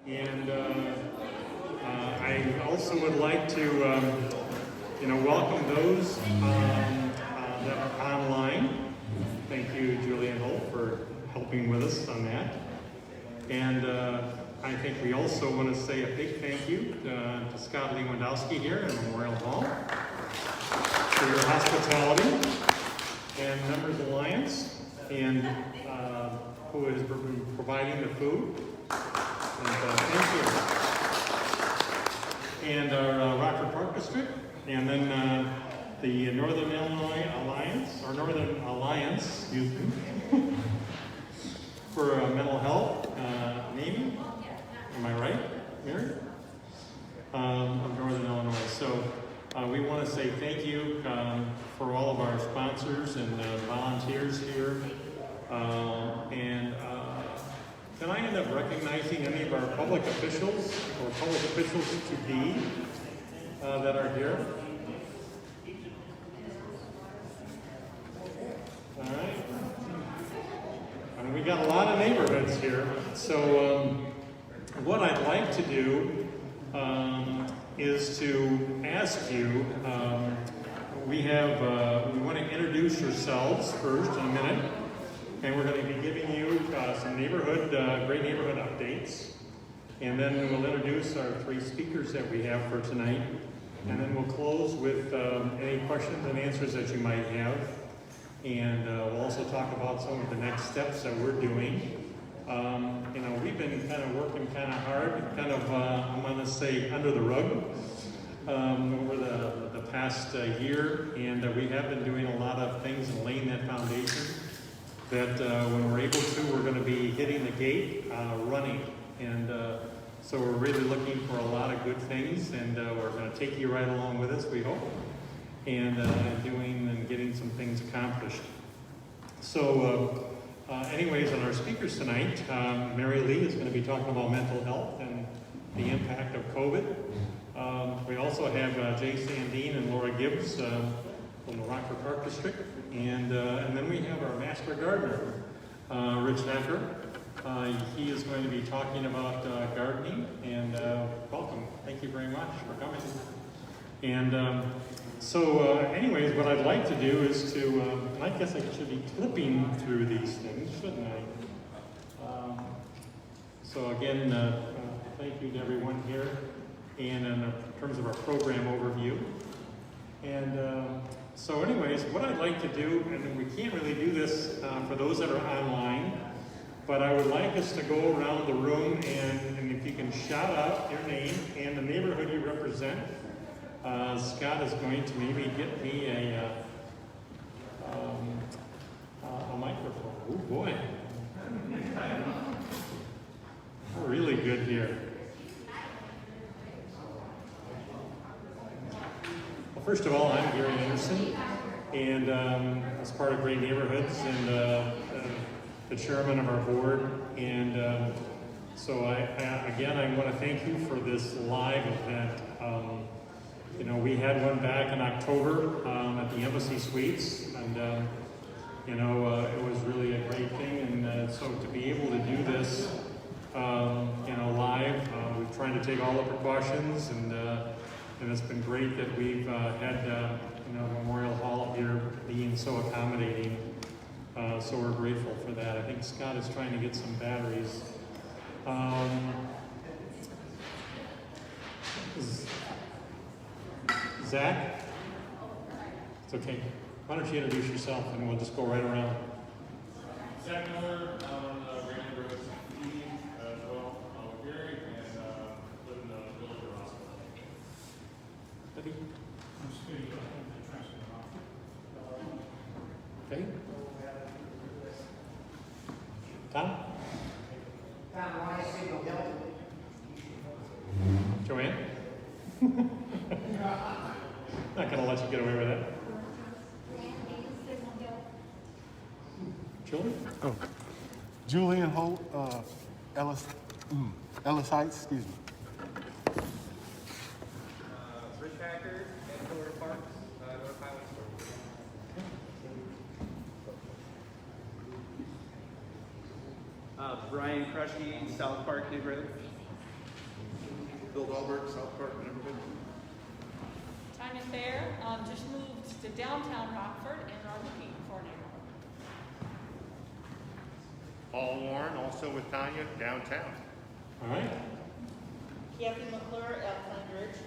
And I also would like to, welcome those that are online. Thank you, Julianne Holt, for helping with us on that. And I think we also want to say a big thank you to Scott Lewandowski here in Memorial Hall for your hospitality, and Members Alliance, and who is providing the food. And thank you. And our Rockford Park District, and then the Northern Illinois Alliance, or Northern Alliance, excuse me, for mental health, NAMI, am I right, Mary? Of Northern Illinois. So we want to say thank you for all of our sponsors and volunteers here. Can I end up recognizing any of our public officials or public officials to be that are here? All right. And we got a lot of neighborhoods here. So what I'd like to do is to ask you, we want to introduce yourselves first in a minute. And we're going to be giving you some great neighborhood updates. And then we'll introduce our three speakers that we have for tonight. And then we'll close with any questions and answers that you might have. And we'll also talk about some of the next steps that we're doing. We've been kind of working kind of hard, I'm going to say under the rug over the past year. And we have been doing a lot of things and laying that foundation. That when we're able to, we're going to be hitting the gate running. And so we're really looking for a lot of good things, and we're going to take you right along with us, we hope, and doing and getting some things accomplished. So anyways, on our speakers tonight, Mary Lee is going to be talking about mental health and the impact of COVID. We also have Jay Sandine and Laura Gibbs from the Rockford Park District. And then we have our Master Gardner, Rich Hacker. He is going to be talking about gardening, and welcome. Thank you very much for coming. And anyways, what I'd like to do is to, I guess I should be flipping through these things, shouldn't I? So again, thank you to everyone here, and in terms of our program overview. And so anyways, what I'd like to do, and we can't really do this for those that are online, but I would like us to go around the room and if you can shout out your name and the neighborhood you represent. Scott is going to maybe get me a microphone. Oh boy. We're really good here. First of all, I'm Gary Anderson, and as part of Great Neighborhoods and the chairman of our board. And so I want to thank you for this live event. We had one back in October at the Embassy Suites, and it was really a great thing. And so to be able to do this, live, we're trying to take all the precautions, and it's been great that we've had Memorial Hall here being so accommodating. So we're grateful for that. I think Scott is trying to get some batteries. Zach? It's okay. Why don't you introduce yourself and we'll just go right around. Zach Miller, I'm on the Great Neighborhoods team as well. I'm Gary, and live in the village of Rockford. Debbie? I'm Steve. Okay. Tom? Joanne? Not going to let you get away with that. Julie? Oh, Julian Holt, Ellis Heights, excuse me. Rich Hacker, Florida Parks, North Highland Store. Brian Krushke, South Park neighborhood. Bill Dahlberg, South Park neighborhood. Tanya Fair, just moved to downtown Rockford and are looking for a neighborhood. Paul Warren, also with Tanya, downtown. All right. Kathy McClure, Alpine Ridge.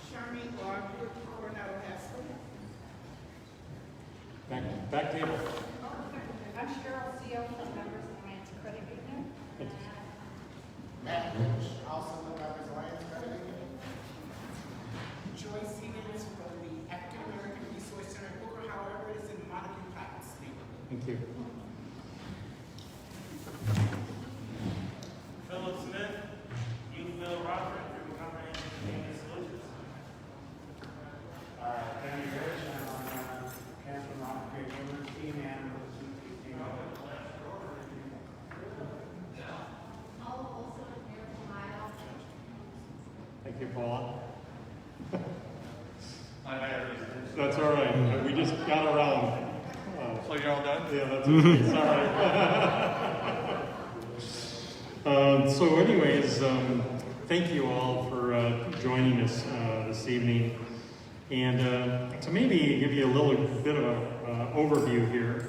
Charmaine Longwood, Coronado Haskell. Back table. I'm Cheryl Seal from Members Alliance Credit Union. Matt Lynch, also with Members Alliance Credit Union. Joy Stevens from the African American Resource Center, Booker, however, it is in Montague Heights neighborhood. Thank you. Philip Smith, Youthville, Rockford, through Comprehensive Community Solutions. Danny Rich, I'm on Council Rockford Neighborhood Team and Thank you, Paula. That's all right. We just got around. So you're all done? Yeah, that's okay. Sorry. So anyways, thank you all for joining us this evening. And to maybe give you a little bit of an overview here,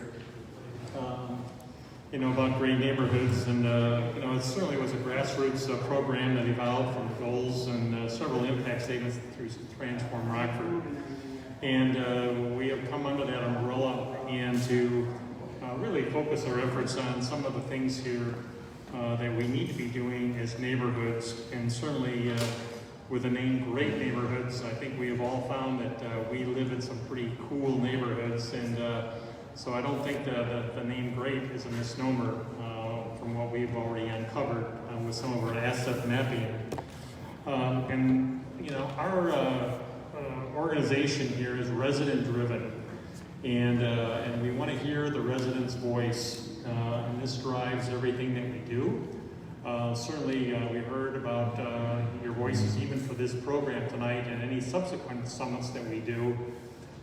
about great neighborhoods. And, it certainly was a grassroots program that evolved from goals and several impact statements through Transform Rockford. And we have come under that umbrella and to really focus our efforts on some of the things here that we need to be doing as neighborhoods. And certainly with the name Great Neighborhoods, I think we have all found that we live in some pretty cool neighborhoods. And so I don't think the name Great is a misnomer from what we've already uncovered with some of our asset mapping. Our organization here is resident driven, and we want to hear the residents' voice, and this drives everything that we do. Certainly we heard about your voices even for this program tonight and any subsequent summits that we do.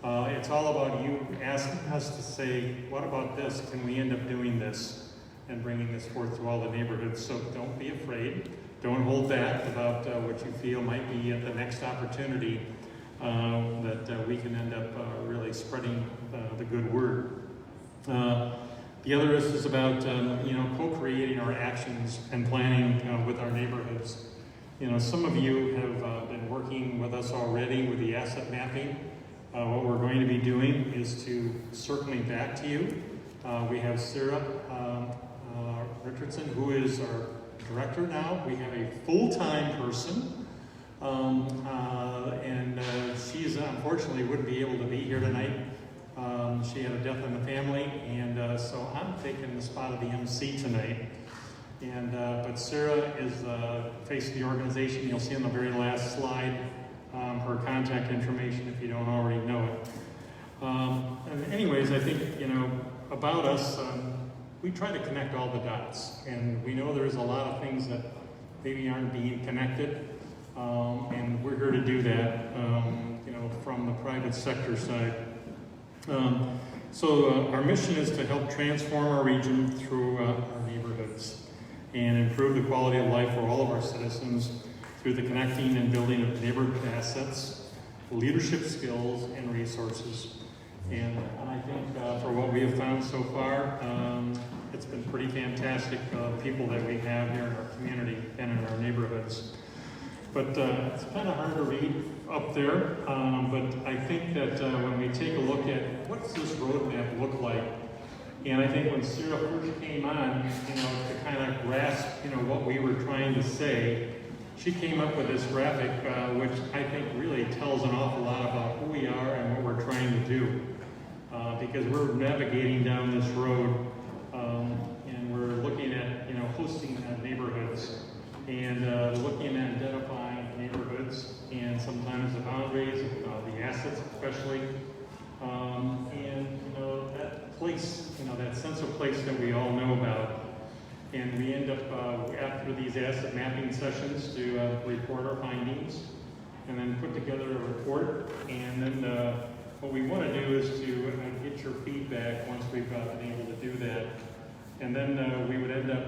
It's all about you asking us to say, what about this? Can we end up doing this? And bringing this forth to all the neighborhoods. So don't be afraid. Don't hold back about what you feel might be the next opportunity that we can end up really spreading the good word. The other is about co-creating our actions and planning with our neighborhoods. Some of you have been working with us already with the asset mapping. What we're going to be doing is to circling back to you. We have Sarah Richardson, who is our director now. We have a full-time person, and she's unfortunately wouldn't be able to be here tonight. She had a death in the family, and so I'm taking the spot of the MC tonight. And but Sarah is the face of the organization. You'll see on the very last slide her contact information if you don't already know it. And anyways, I think about us. We try to connect all the dots, and we know there's a lot of things that maybe aren't being connected, and we're here to do that, from the private sector side. So our mission is to help transform our region through our neighborhoods and improve the quality of life for all of our citizens through the connecting and building of neighborhood assets, leadership skills, and resources. And I think for what we have found so far, it's been pretty fantastic people that we have here in our community and in our neighborhoods. But it's kind of hard to read up there, but I think that when we take a look at what's this roadmap look like, and I think when Sarah first came on, to kind of grasp, what we were trying to say, she came up with this graphic, which I think really tells an awful lot about who we are and what we're trying to do. Because we're navigating down this road, and we're looking at, hosting neighborhoods, and looking at identifying neighborhoods, and sometimes the boundaries, the assets especially, and that place, that sense of place that we all know about. And we end up, after these asset mapping sessions, to report our findings, and then put together a report. And then what we want to do is to get your feedback once we've been able to do that. And then we would end up,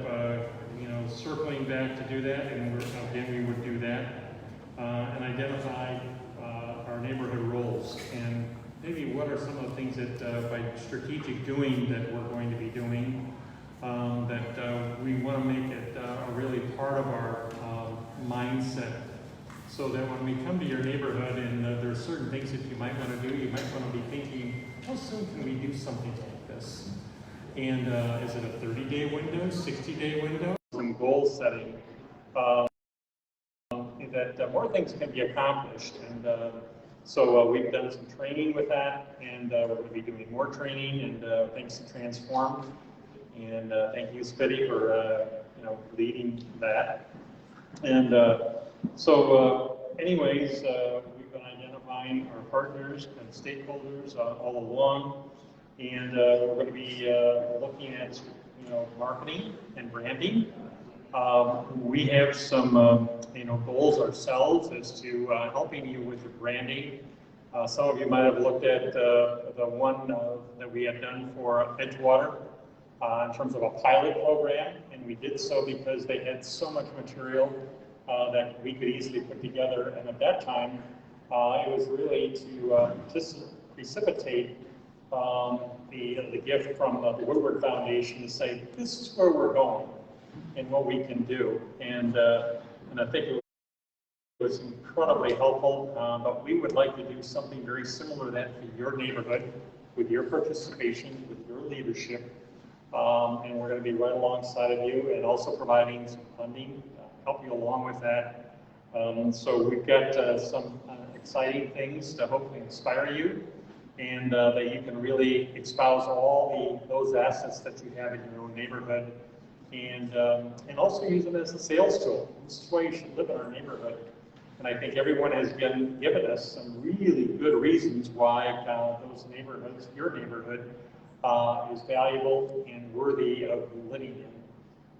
circling back to do that, and again, we would do that, and identify our neighborhood roles, and maybe what are some of the things that by strategic doing that we're going to be doing, that we want to make it a really part of our mindset, so that when we come to your neighborhood and there are certain things that you might want to do, you might want to be thinking, how soon can we do something like this? And is it a 30-day window, 60-day window? Some goal setting, that more things can be accomplished. And so we've done some training with that, and we're going to be doing more training, and thanks to Transform. And thank you, Spitty, for leading that. And anyways, we've been identifying our partners and stakeholders all along. And we're going to be looking at, marketing and branding. We have some, goals ourselves as to helping you with your branding. Some of you might have looked at the one that we had done for Edgewater in terms of a pilot program, and we did so because they had so much material that we could easily put together. And at that time, it was really to precipitate the gift from the Woodward Foundation to say, this is where we're going and what we can do. And I think it was incredibly helpful, but we would like to do something very similar to that for your neighborhood, with your participation, with your leadership. And we're going to be right alongside of you, and also providing some funding to help you along with that. So we've got some exciting things to hopefully inspire you, and that you can really espouse all those assets that you have in your own neighborhood, and also use them as a sales tool. This is why you should live in our neighborhood. And I think everyone has given us some really good reasons why those neighborhoods, your neighborhood, is valuable and worthy of living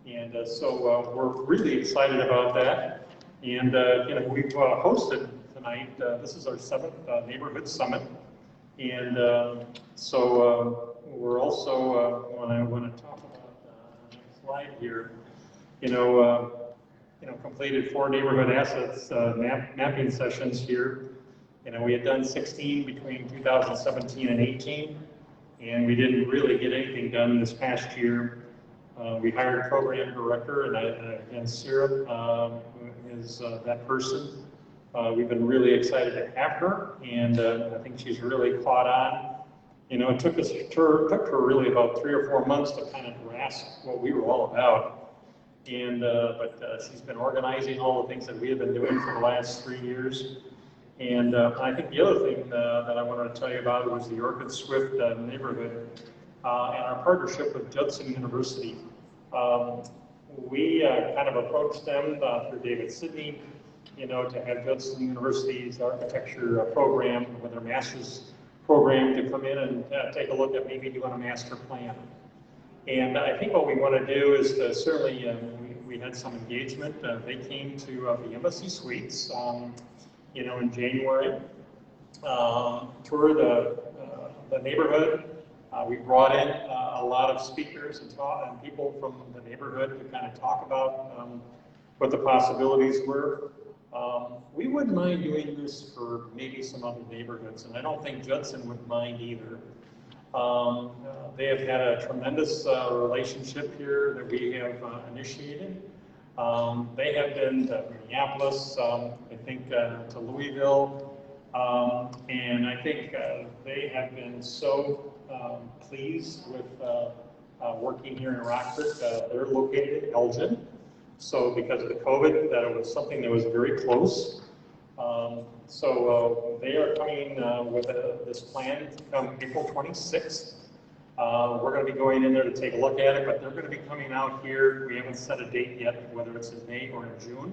in. And so we're really excited about that. And we've hosted tonight, this is our 7th Neighborhood Summit. And so we're also, when I want to talk about the next slide here, completed 4 neighborhood assets mapping sessions here. We had done 16 between 2017 and 18, and we didn't really get anything done this past year. We hired a program director, and again, Sarah is that person. We've been really excited to have her, and I think she's really caught on. It took her really about 3 or 4 months to kind of grasp what we were all about. And but she's been organizing all the things that we have been doing for the last 3 years. And I think the other thing that I wanted to tell you about was the Orchid Swift neighborhood and our partnership with Judson University. We kind of approached them through David Sidney, to have Judson University's architecture program with their master's program to come in and take a look at maybe doing a master plan. And I think what we want to do is to certainly, we had some engagement. They came to the Embassy Suites, in January, toured the neighborhood. We brought in a lot of speakers and people from the neighborhood to kind of talk about what the possibilities were. We wouldn't mind doing this for maybe some other neighborhoods, and I don't think Judson would mind either. They have had a tremendous relationship here that we have initiated. They have been to Minneapolis, I think to Louisville, and I think they have been so pleased with working here in Rockford. They're located in Elgin, so because of the COVID, that it was something that was very close. So they are coming with this plan to come April 26th. We're going to be going in there to take a look at it, but they're going to be coming out here. We haven't set a date yet, whether it's in May or in June,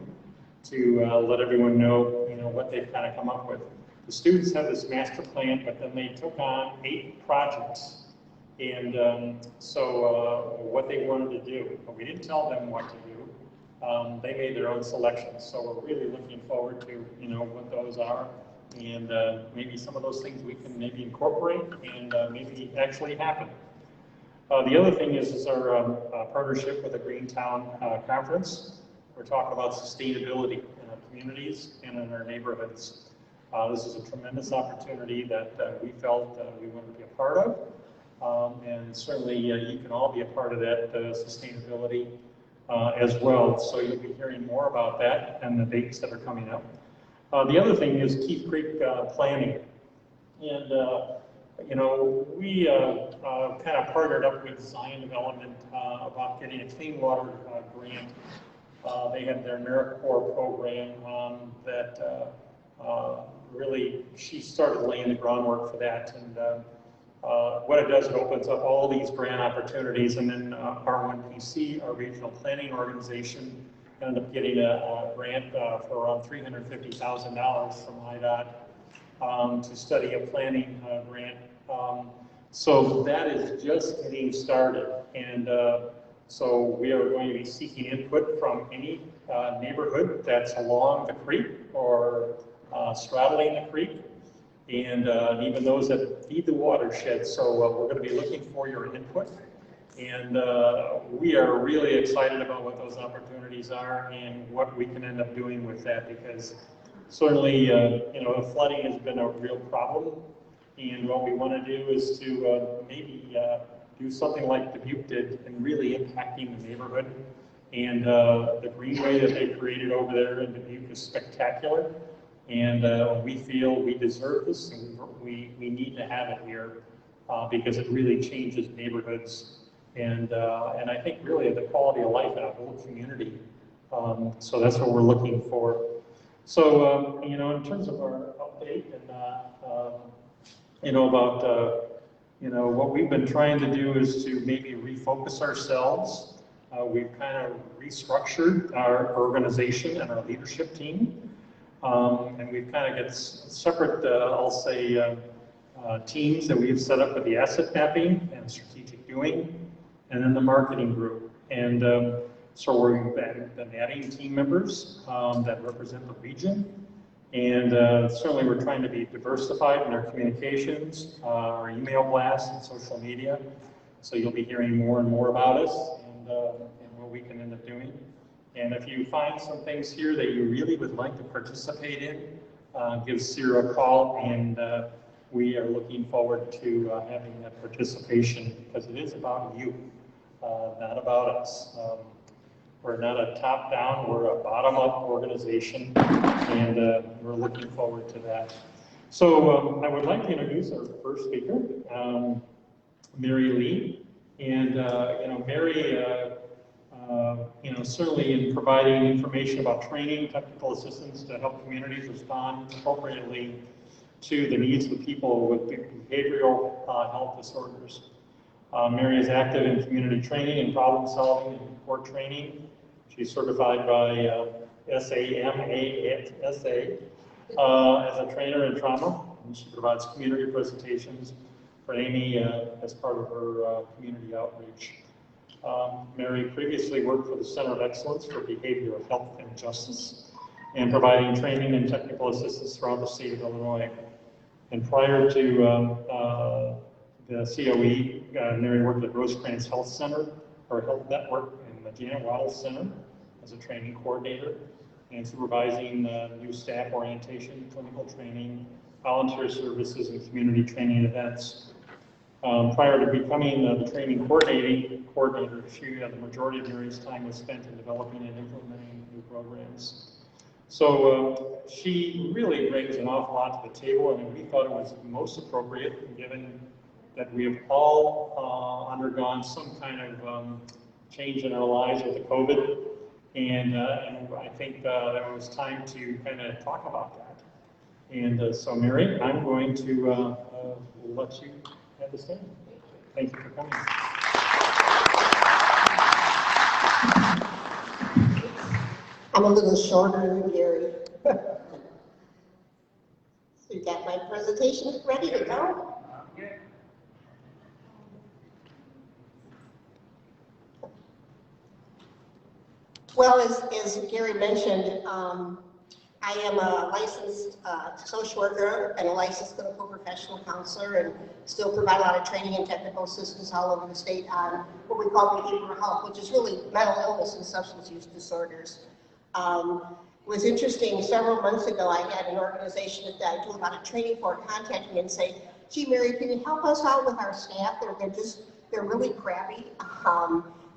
to let everyone know, what they've kind of come up with. The students have this master plan, but then they took on 8 projects, and so what they wanted to do, but we didn't tell them what to do. They made their own selections, so we're really looking forward to, what those are, and maybe some of those things we can maybe incorporate and maybe actually happen. The other thing is our partnership with the Greentown Conference. We're talking about sustainability in our communities and in our neighborhoods. This is a tremendous opportunity that we felt we wanted to be a part of. And certainly you can all be a part of that sustainability as well. So you'll be hearing more about that and the dates that are coming up. The other thing is Keith Creek planning. And, you know, we kind of partnered up with Zion Development about getting a clean water grant. They had their AmeriCorps program that really, she started laying the groundwork for that. And what it does, it opens up all these grant opportunities, and then R1PC, our regional planning organization, ended up getting a grant for around $350,000 from IDOT to study a planning grant. So that is just getting started, and so we are going to be seeking input from any neighborhood that's along the creek or straddling the creek, and even those that feed the watershed. So we're going to be looking for your input, and we are really excited about what those opportunities are and what we can end up doing with that, because certainly, you know, flooding has been a real problem, and what we want to do is to maybe do something like Dubuque did and really impacting the neighborhood. And the greenway that they created over there in Dubuque is spectacular. And we feel we deserve this, and we need to have it here because it really changes neighborhoods. And I think really the quality of life in a whole community. So that's what we're looking for. So, you know, in terms of our update and, you know, about, you know, what we've been trying to do is to maybe refocus ourselves. We've kind of restructured our organization and our leadership team. And we've kind of got separate, I'll say, teams that we've set up with the asset mapping and strategic doing, and then the marketing group. And so we've been adding team members that represent the region. And certainly we're trying to be diversified in our communications, our email blasts and social media. So you'll be hearing more and more about us and what we can end up doing. And if you find some things here that you really would like to participate in, give Sarah a call, and we are looking forward to having that participation, because it is about you, not about us. We're not a top-down, we're a bottom-up organization, and we're looking forward to that. So I would like to introduce our first speaker, Mary Lee. And you know, Mary, you know, certainly in providing information about training, technical assistance to help communities respond appropriately to the needs of the people with behavioral health disorders. Mary is active in community training and problem solving and court training. She's certified by SAMASA as a trainer in trauma, and she provides community presentations for NAMI as part of her community outreach. Mary previously worked for the Center of Excellence for Behavioral Health and Justice, and providing training and technical assistance throughout the state of Illinois. And prior to the COE, Mary worked at Rosecrans Health Center, or Health Network, and the Janet Waddles Center as a training coordinator, and supervising new staff orientation, clinical training, volunteer services, and community training events. Prior to becoming the training coordinator, the majority of Mary's time was spent in developing and implementing new programs. So she really brings an awful lot to the table, and we thought it was most appropriate, given that we have all undergone some kind of change in our lives with the COVID, and I think that it was time to kind of talk about that. And so Mary, I'm going to let you have the stand. Thank you for coming. I'm a little shorter than Gary. So you got my presentation ready to go? Okay. Well, as Gary mentioned, I am a licensed social worker and a licensed clinical professional counselor, and still provide a lot of training and technical assistance all over the state on what we call behavioral health, which is really mental illness and substance use disorders. It was interesting, several months ago, I had an organization that I do a lot of training for contact me and say, gee, Mary, can you help us out with our staff? They're really crabby.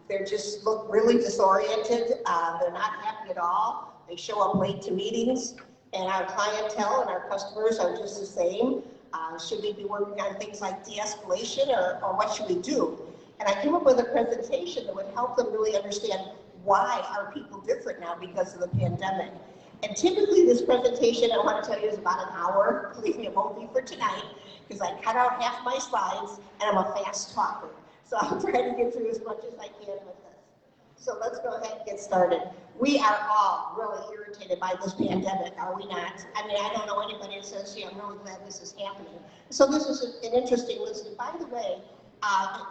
They just look really disoriented. They're not happy at all. They show up late to meetings, and our clientele and our customers are just the same. Should we be working on things like de-escalation, or what should we do? And I came up with a presentation that would help them really understand why are people different now because of the pandemic. And typically this presentation, I want to tell you, is about an hour. Believe me, it won't be for tonight, because I cut out half my slides, and I'm a fast talker. So I'm trying to get through as much as I can with this. So let's go ahead and get started. We are all really irritated by this pandemic, are we not? I mean, I don't know anybody that says, yeah, I'm really glad this is happening. So this is an interesting list. And by the way,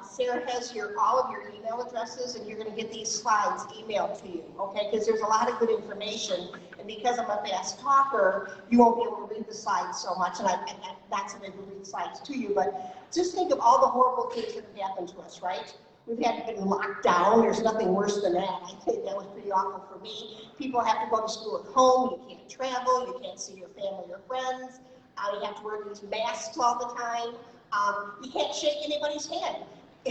Sarah has all of your email addresses, and you're going to get these slides emailed to you, okay? Because there's a lot of good information, and because I'm a fast talker, you won't be able to read the slides so much, and I'm not somebody who read the slides to you, but just think of all the horrible things that have happened to us, right? We've been locked down. There's nothing worse than that. I think that was pretty awful for me. People have to go to school at home. You can't travel. You can't see your family or friends. You have to wear these masks all the time. You can't shake anybody's hand.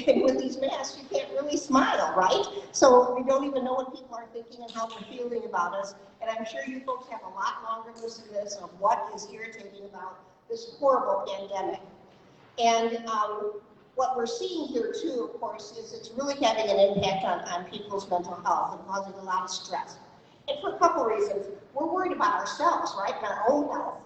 And with these masks, you can't really smile, right? So we don't even know what people are thinking and how they're feeling about us. And I'm sure you folks have a lot longer list of this, of what is irritating about this horrible pandemic. And what we're seeing here too, of course, is it's really having an impact on people's mental health and causing a lot of stress. And for a couple reasons. We're worried about ourselves, right, and our own health.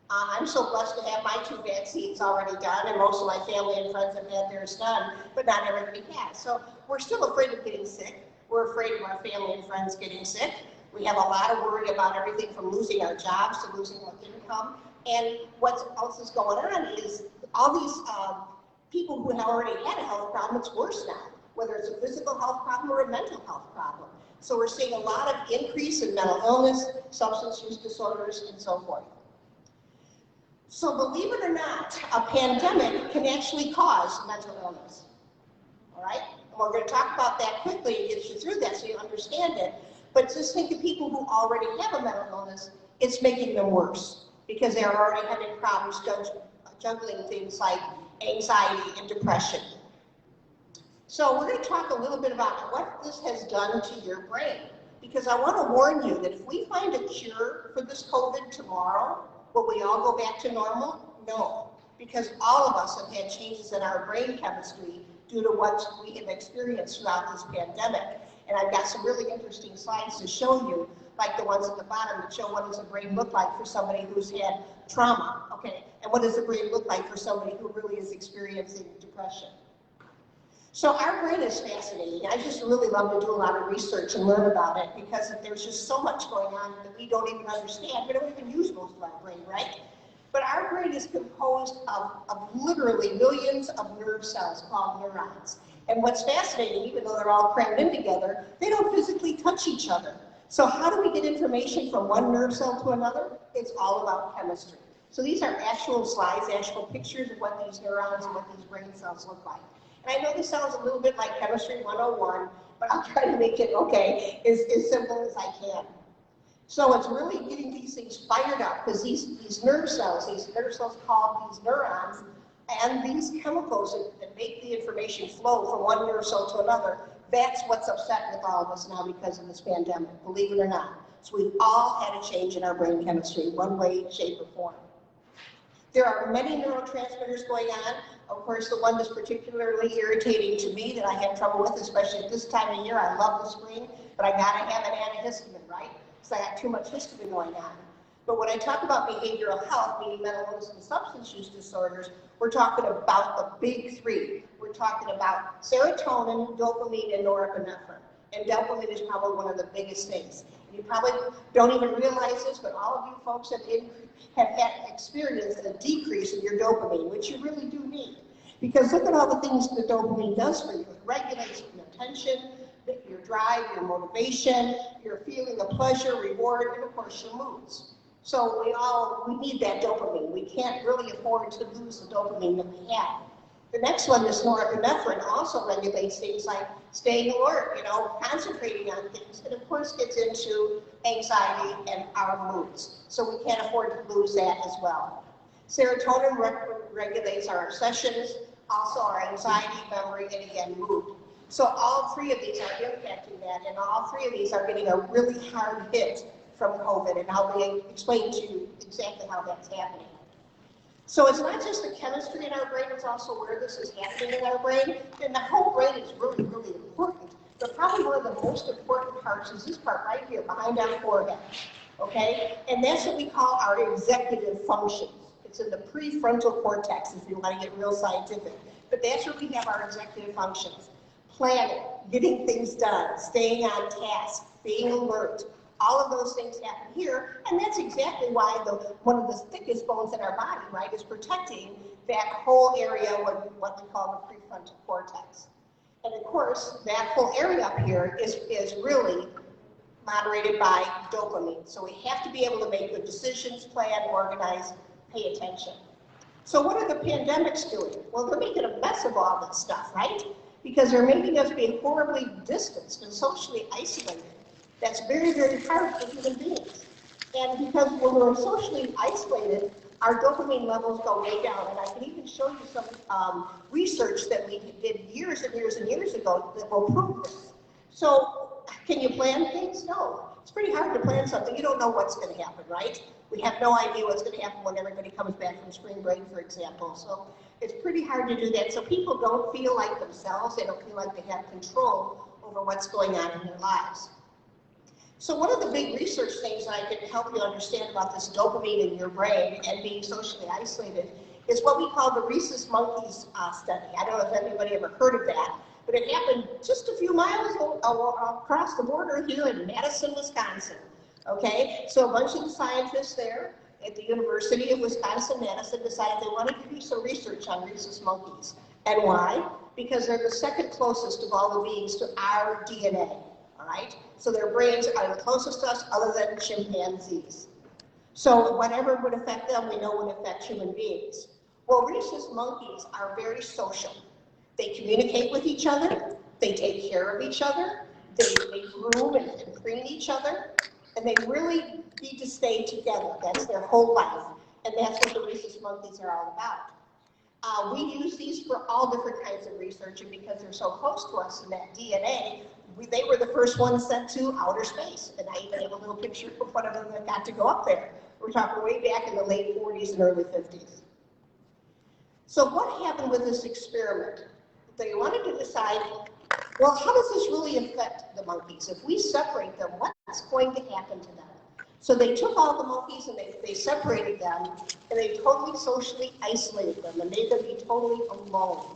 I'm so blessed to have my 2 vaccines already done, and most of my family and friends have had theirs done, but not everybody has. So we're still afraid of getting sick. We're afraid of our family and friends getting sick. We have a lot of worry about everything from losing our jobs to losing our income. And what else is going on is all these people who have already had a health problem, it's worse now, whether it's a physical health problem or a mental health problem. So we're seeing a lot of increase in mental illness, substance use disorders, and so forth. So believe it or not, a pandemic can actually cause mental illness, all right? And we're going to talk about that quickly and get you through that so you understand it. But just think of people who already have a mental illness, it's making them worse because they're already having problems juggling things like anxiety and depression. So we're going to talk a little bit about what this has done to your brain, because I want to warn you that if we find a cure for this COVID tomorrow, will we all go back to normal? No, because all of us have had changes in our brain chemistry due to what we have experienced throughout this pandemic. And I've got some really interesting slides to show you, like the ones at the bottom that show what does the brain look like for somebody who's had trauma, okay? And what does the brain look like for somebody who really is experiencing depression? So our brain is fascinating. I just really love to do a lot of research and learn about it because there's just so much going on that we don't even understand. We don't even use most of our brain, right? But our brain is composed of literally millions of nerve cells called neurons. And what's fascinating, even though they're all crammed in together, they don't physically touch each other. So how do we get information from one nerve cell to another? It's all about chemistry. So these are actual slides, actual pictures of what these neurons and what these brain cells look like. And I know this sounds a little bit like Chemistry 101, but I'll try to make it, okay, as simple as I can. So it's really getting these things fired up because these nerve cells called these neurons, and these chemicals that make the information flow from one nerve cell to another, that's what's upset with all of us now because of this pandemic, believe it or not. So we've all had a change in our brain chemistry, one way, shape, or form. There are many neurotransmitters going on. Of course, the one that's particularly irritating to me that I have trouble with, especially at this time of year, I love the spring, but I gotta have an antihistamine, right? Because I got too much histamine going on. But when I talk about behavioral health, meaning mental illness and substance use disorders, we're talking about the big 3. We're talking about serotonin, dopamine, and norepinephrine. And dopamine is probably one of the biggest things. You probably don't even realize this, but all of you folks have had experienced a decrease in your dopamine, which you really do need. Because look at all the things that dopamine does for you. It regulates your attention, your drive, your motivation, your feeling of pleasure, reward, and of course your moods. So we need that dopamine. We can't really afford to lose the dopamine that we have. The next one is norepinephrine, also regulates things like staying alert, concentrating on things, and of course gets into anxiety and our moods. So we can't afford to lose that as well. Serotonin regulates our obsessions, also our anxiety, memory, and again, mood. So all three of these are impacting that, and all three of these are getting a really hard hit from COVID, and I'll explain to you exactly how that's happening. So it's not just the chemistry in our brain, it's also where this is happening in our brain, and the whole brain is really, really important. But probably one of the most important parts is this part right here, behind our forehead, okay? And that's what we call our executive functions. It's in the prefrontal cortex, if you want to get real scientific. But that's where we have our executive functions. Planning, getting things done, staying on task, being alert. All of those things happen here, and that's exactly why one of the thickest bones in our body, right, is protecting that whole area, what we call the prefrontal cortex. And of course, that whole area up here is really moderated by dopamine. So we have to be able to make good decisions, plan, organize, pay attention. So what are the pandemics doing? Well, they're making a mess of all this stuff, right? Because they're making us be horribly distanced and socially isolated. That's very, very hard for human beings. And because when we're socially isolated, our dopamine levels go way down. And I can even show you some research that we did years and years and years ago that will prove this. So can you plan things? No. It's pretty hard to plan something. You don't know what's going to happen, right? We have no idea what's going to happen when everybody comes back from spring break, for example. So it's pretty hard to do that. So people don't feel like themselves. They don't feel like they have control over what's going on in their lives. So one of the big research things that I can help you understand about this dopamine in your brain and being socially isolated is what we call the rhesus monkeys study. I don't know if anybody ever heard of that, but it happened just a few miles across the border here in Madison, Wisconsin. Okay, so a bunch of the scientists there at the University of Wisconsin-Madison decided they wanted to do some research on rhesus monkeys. And why? Because they're the second closest of all the beings to our DNA, all right? So their brains are the closest to us other than chimpanzees. So whatever would affect them, we know would affect human beings. Well, rhesus monkeys are very social. They communicate with each other, they take care of each other, they groom and preen each other, and they really need to stay together. That's their whole life, and that's what the rhesus monkeys are all about. We use these for all different kinds of research, and because they're so close to us in that DNA, they were the first ones sent to outer space, and I even have a little picture of one of them that got to go up there. We're talking way back in the late 40s and early 50s. So what happened with this experiment? They wanted to decide, well, how does this really affect the monkeys? If we separate them, what's going to happen to them? So they took all the monkeys and they separated them, and they totally socially isolated them and made them be totally alone.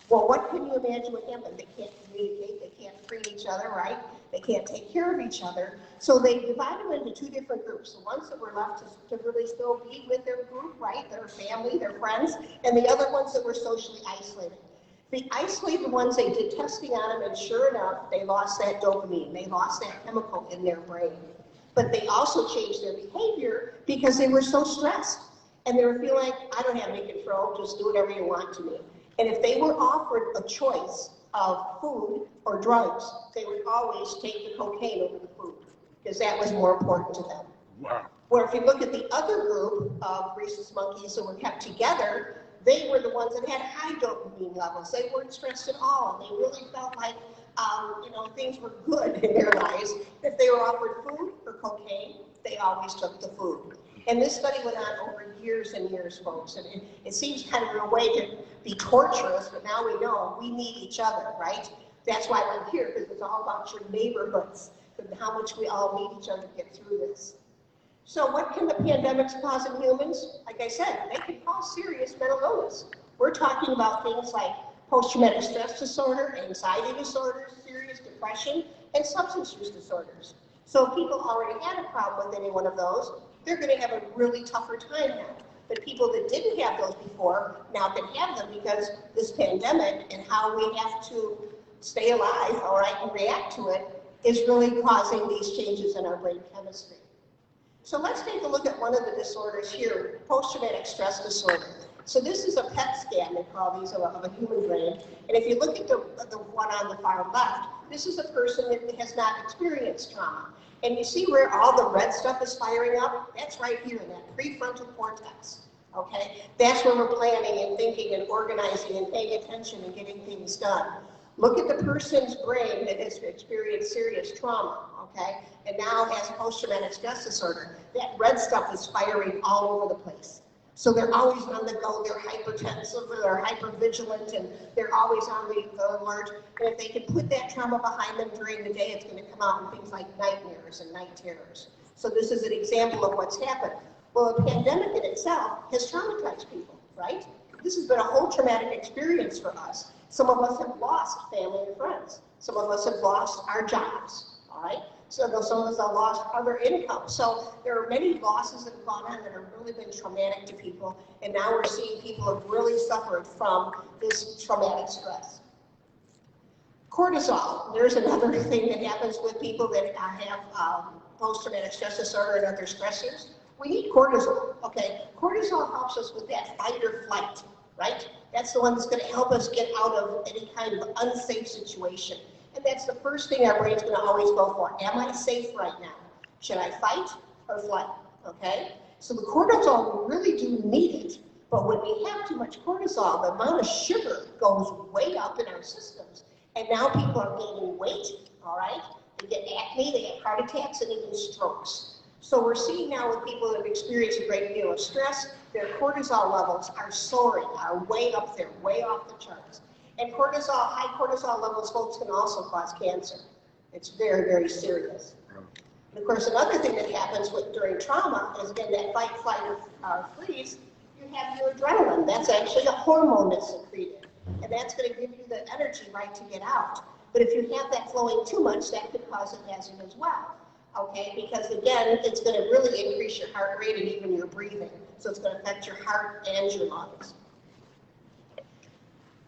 Well, what can you imagine would happen? They can't communicate, they can't preen each other, right? They can't take care of each other. So they divided them into two different groups. The ones that were left to really still be with their group, right? Their family, their friends, and the other ones that were socially isolated. The isolated ones, they did testing on them, and sure enough, they lost that dopamine. They lost that chemical in their brain. But they also changed their behavior because they were so stressed. And they were feeling like, I don't have any control, just do whatever you want to me. And if they were offered a choice of food or drugs, they would always take the cocaine over the food because that was more important to them. Wow. Where if you look at the other group of rhesus monkeys that were kept together, they were the ones that had high dopamine levels. They weren't stressed at all, and they really felt like things were good in their lives. If they were offered food or cocaine, they always took the food. And this study went on over years and years, folks. And it seems kind of a way to be torturous, but now we know we need each other, right? That's why we're here, because it's all about your neighborhoods and how much we all need each other to get through this. So what can the pandemics cause in humans? Like I said, they can cause serious mental illness. We're talking about things like post-traumatic stress disorder, anxiety disorders, serious depression, and substance use disorders. So if people already had a problem with any one of those, they're going to have a really tougher time now. But people that didn't have those before now can have them because this pandemic and how we have to stay alive, all right, and react to it is really causing these changes in our brain chemistry. So let's take a look at one of the disorders here, post-traumatic stress disorder. So this is a PET scan, they call these, of a human brain. And if you look at the one on the far left, this is a person that has not experienced trauma. And you see where all the red stuff is firing up? That's right here in that prefrontal cortex, okay? That's where we're planning and thinking and organizing and paying attention and getting things done. Look at the person's brain that has experienced serious trauma, okay? And now has post-traumatic stress disorder. That red stuff is firing all over the place. So they're always on the go, they're hypertensive, they're hypervigilant, and they're always on the alert. And if they can put that trauma behind them during the day, it's going to come out in things like nightmares and night terrors. So this is an example of what's happened. Well, the pandemic in itself has traumatized people, right? This has been a whole traumatic experience for us. Some of us have lost family and friends. Some of us have lost our jobs, all right? So some of us have lost other income. So there are many losses that have gone on that have really been traumatic to people. And now we're seeing people have really suffered from this traumatic stress. Cortisol, there's another thing that happens with people that have post-traumatic stress disorder and other stressors. We need cortisol, okay? Cortisol helps us with that fight or flight, right? That's the one that's going to help us get out of any kind of unsafe situation. And that's the first thing our brain's going to always go for. Am I safe right now? Should I fight or flight? Okay? So the cortisol, we really do need it. But when we have too much cortisol, the amount of sugar goes way up in our systems. And now people are gaining weight, all right? They get acne, they get heart attacks, and even strokes. So we're seeing now with people that have experienced a great deal of stress, their cortisol levels are soaring, are way up there, way off the charts. And cortisol, high cortisol levels, folks, can also cause cancer. It's very, very serious. And of course, another thing that happens during trauma is, again, that fight, flight, or freeze, you have your adrenaline. That's actually a hormone that's secreted. And that's going to give you the energy, right, to get out. But if you have that flowing too much, that could cause a hazard as well. Okay, because again, it's going to really increase your heart rate and even your breathing. So it's going to affect your heart and your lungs.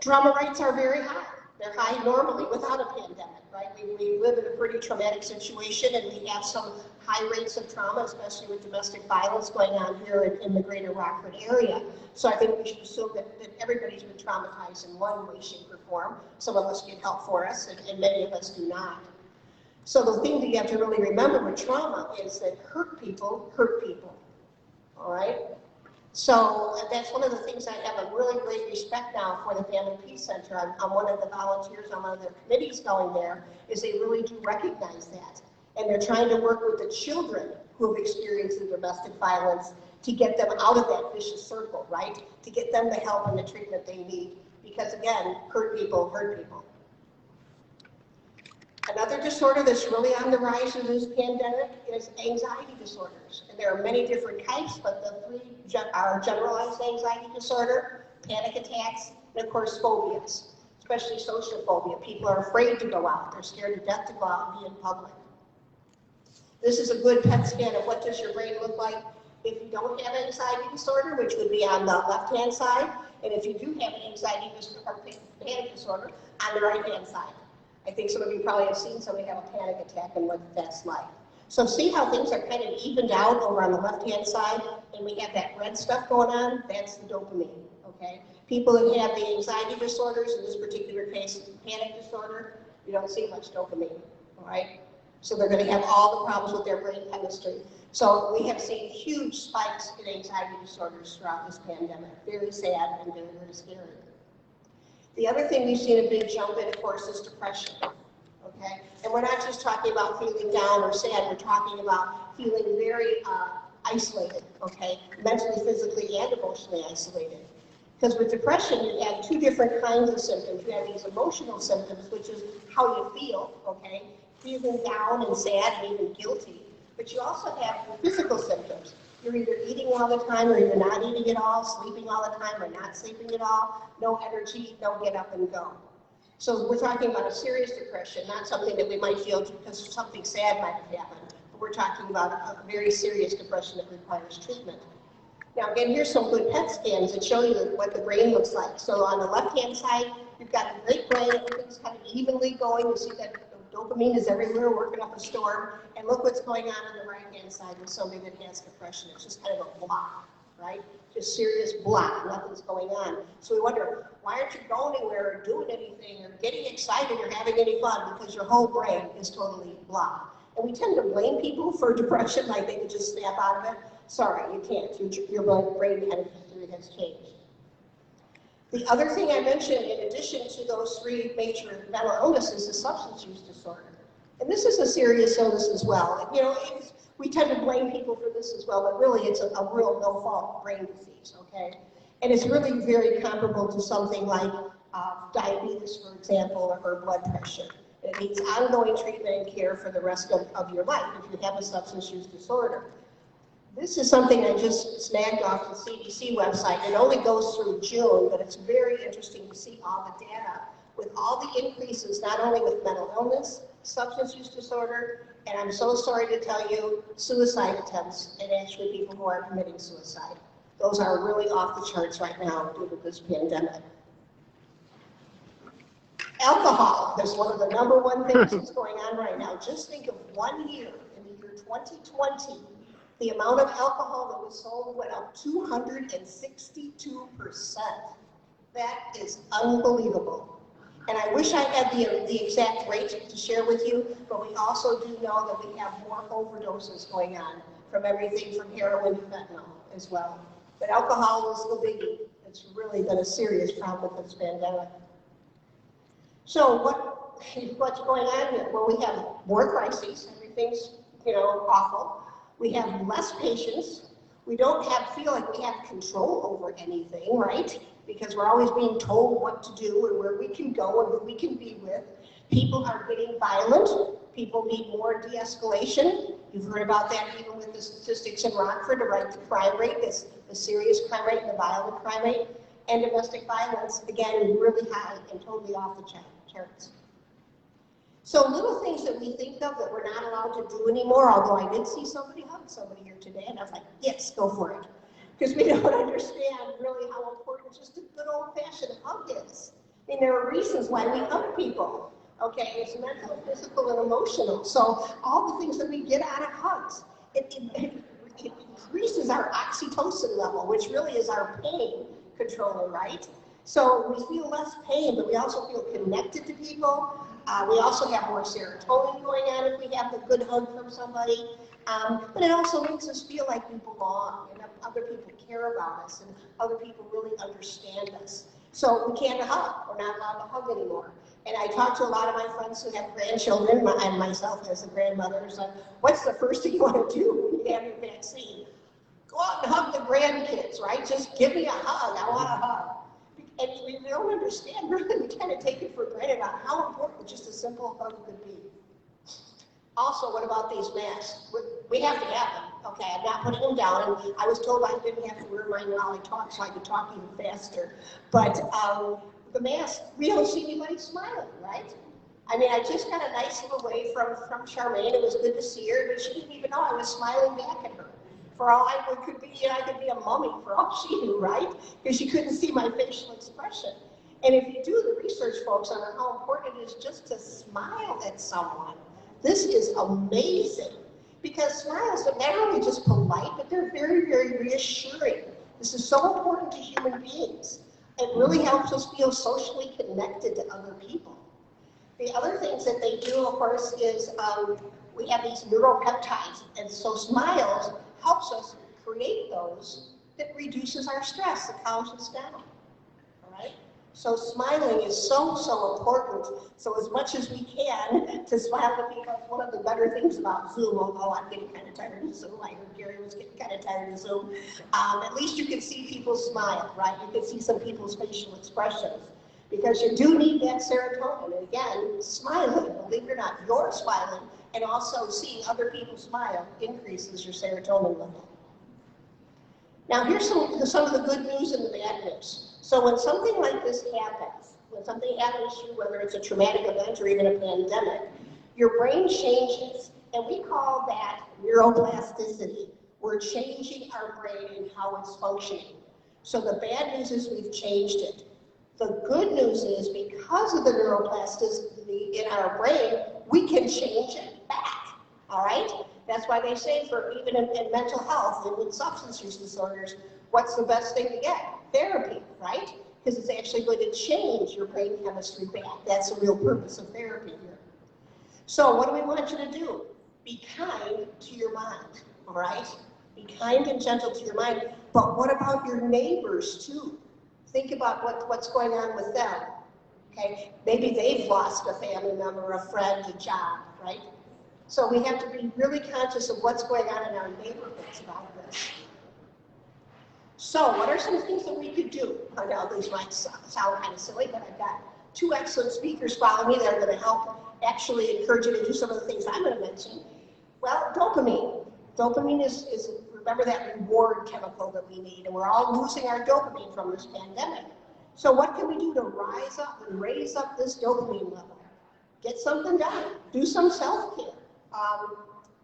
Trauma rates are very high. They're high normally without a pandemic, right? We live in a pretty traumatic situation, and we have some high rates of trauma, especially with domestic violence going on here in the greater Rockford area. So I think we should assume that everybody's been traumatized in one way, shape, or form. Some of us get help for us, and many of us do not. So the thing that you have to really remember with trauma is that hurt people, all right? So that's one of the things I have a really great respect now for the Family Peace Center. I'm one of the volunteers on one of their committees going there, is they really do recognize that. And they're trying to work with the children who have experienced the domestic violence to get them out of that vicious circle, right? To get them the help and the treatment they need. Because again, hurt people hurt people. Another disorder that's really on the rise in this pandemic is anxiety disorders. And there are many different types, but the three are generalized anxiety disorder, panic attacks, and of course phobias, especially social phobia. People are afraid to go out. They're scared to death to go out and be in public. This is a good PET scan of what does your brain look like if you don't have anxiety disorder, which would be on the left-hand side, and if you do have anxiety disorder or panic disorder, on the right-hand side. I think some of you probably have seen somebody have a panic attack and what that's like. So see how things are kind of evened out over on the left-hand side, and we have that red stuff going on? That's the dopamine, okay? People that have the anxiety disorders, in this particular case, panic disorder, you don't see much dopamine, all right? So they're going to have all the problems with their brain chemistry. So we have seen huge spikes in anxiety disorders throughout this pandemic. Very sad and very, very scary. The other thing we've seen a big jump in, of course, is depression, okay? And we're not just talking about feeling down or sad, we're talking about feeling very isolated, okay? Mentally, physically, and emotionally isolated. Because with depression, you have two different kinds of symptoms. You have these emotional symptoms, which is how you feel, okay? Feeling down and sad and even guilty. But you also have the physical symptoms. You're either eating all the time or you're not eating at all, sleeping all the time or not sleeping at all, no energy, no get up and go. So we're talking about a serious depression, not something that we might feel because something sad might have happened, but we're talking about a very serious depression that requires treatment. Now again, here's some good PET scans that show you what the brain looks like. So on the left-hand side, you've got a great brain, everything's kind of evenly going. You see that Dopamine is everywhere, working up a storm. And look what's going on the right-hand side with somebody that has depression. It's just kind of a block, right? Just serious block, nothing's going on. So we wonder, why aren't you going anywhere or doing anything or getting excited or having any fun? Because your whole brain is totally blocked. And we tend to blame people for depression, like they could just snap out of it. Sorry, you can't. Your brain has changed. The other thing I mentioned, in addition to those three major mental illnesses, is substance use disorder. And this is a serious illness as well. And, you know, we tend to blame people for this as well, but really it's a real no-fault brain disease, okay? And it's really very comparable to something like diabetes, for example, or blood pressure. It needs ongoing treatment and care for the rest of your life if you have a substance use disorder. This is something I just snagged off the CDC website. It only goes through June, but it's very interesting to see all the data with all the increases, not only with mental illness, substance use disorder, and I'm so sorry to tell you, suicide attempts, and actually people who are committing suicide. Those are really off the charts right now due to this pandemic. Alcohol is one of the #1 things that's going on right now. Just think of 1 year, in the year 2020, the amount of alcohol that was sold went up 262%. That is unbelievable. And I wish I had the exact rate to share with you, but we also do know that we have more overdoses going on from everything from heroin to fentanyl as well. But alcohol is the biggie. It's really been a serious problem with this pandemic. So what's going on here? Well, we have more crises. Everything's, awful. We have less patients. We don't feel like we have control over anything, right? Because we're always being told what to do and where we can go and who we can be with. People are getting violent. People need more de-escalation. You've heard about that even with the statistics in Rockford, the crime rate, the serious crime rate and the violent crime rate. And domestic violence, again, really high and totally off the charts. So little things that we think of that we're not allowed to do anymore, although I did see somebody hug somebody here today, and I was like, yes, go for it. Because we don't understand really how important just a good old-fashioned hug is. I mean, there are reasons why we hug people, okay? It's mental, physical, and emotional. So all the things that we get out of hugs, it increases our oxytocin level, which really is our pain controller, right? So we feel less pain, but we also feel connected to people. We also have more serotonin going on if we have a good hug from somebody. But it also makes us feel like we belong and other people care about us and other people really understand us. So we can't hug. We're not allowed to hug anymore. And I talk to a lot of my friends who have grandchildren, and myself as a grandmother, so what's the first thing you want to do when you have your vaccine? Go out and hug the grandkids, right? Just give me a hug. I want a hug. And we don't understand, really, we kind of take it for granted on how important just a simple hug could be. Also, what about these masks? We have to have them, okay? I'm not putting them down, and I was told I didn't have to wear mine while I talk, so I could talk even faster. But the mask, we don't see anybody smiling, right? I mean, I just got a nice little wave from Charmaine. It was good to see her, but she didn't even know I was smiling back at her. For all I could be, I could be a mummy for all she knew, right? Because she couldn't see my facial expression. And if you do the research, folks, on how important it is just to smile at someone, this is amazing. Because smiles are not only just polite, but they're very, very reassuring. This is so important to human beings. It really helps us feel socially connected to other people. The other things that they do, of course, is we have these neuropeptides, and so smiles helps us create those that reduces our stress, that calms us down, all right? So smiling is so, so important. So as much as we can to smile to people, it's one of the better things about Zoom, although I'm getting kind of tired of Zoom. I heard Gary was getting kind of tired of Zoom. At least you can see people smile, right? You can see some people's facial expressions because you do need that serotonin. And again, smiling, believe it or not, you're smiling, and also seeing other people smile increases your serotonin level. Now here's some of the good news and the bad news. So when something like this happens, when something happens to you, whether it's a traumatic event or even a pandemic, your brain changes, and we call that neuroplasticity. We're changing our brain and how it's functioning. So the bad news is we've changed it. The good news is because of the neuroplasticity in our brain, we can change it back, all right? That's why they say for even in mental health and with substance use disorders, what's the best thing to get? Therapy, right? Because it's actually going to change your brain chemistry back. That's the real purpose of therapy here. So what do we want you to do? Be kind to your mind, all right? Be kind and gentle to your mind. But what about your neighbors too? Think about what's going on with them, okay? Maybe they've lost a family member, a friend, a job, right? So we have to be really conscious of what's going on in our neighborhoods about this. So what are some things that we could do? I know these might sound kind of silly, but I've got two excellent speakers following me that are going to help actually encourage you to do some of the things I'm going to mention. Well, dopamine. Dopamine is remember that reward chemical that we need, and we're all losing our dopamine from this pandemic. So what can we do to rise up and raise up this dopamine level? Get something done. Do some self-care.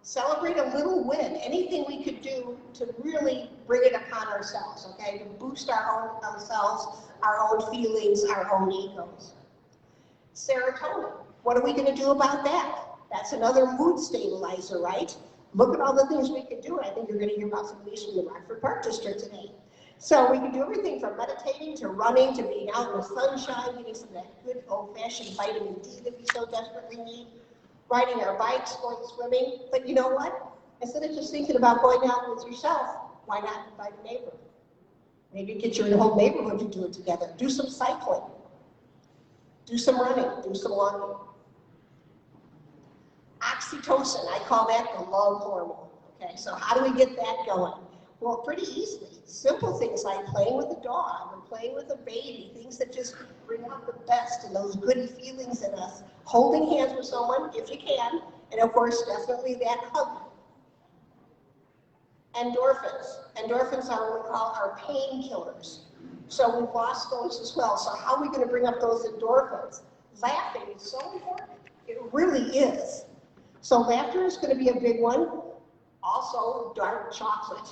Celebrate a little win. Anything we could do to really bring it upon ourselves, okay? To boost ourselves, our own feelings, our own egos. Serotonin. What are we going to do about that? That's another mood stabilizer, right? Look at all the things we can do. I think you're going to hear about some of these from the Rockford Park District today. So we can do everything from meditating to running to being out in the sunshine, getting some of that good old-fashioned vitamin D that we so desperately need, riding our bikes, going swimming. But you know what? Instead of just thinking about going out with yourself, why not invite a neighbor? Maybe get your whole neighborhood to do it together. Do some cycling. Do some running. Do some walking. Oxytocin, I call that the love hormone. Okay, so how do we get that going? Well, pretty easily. Simple things like playing with a dog or playing with a baby, things that just bring out the best and those goody feelings in us. Holding hands with someone, if you can, and of course, definitely that hug. Endorphins. Endorphins are what we call our painkillers. So we've lost those as well. So how are we going to bring up those endorphins? Laughing is so important. It really is. So laughter is going to be a big one. Also, dark chocolate.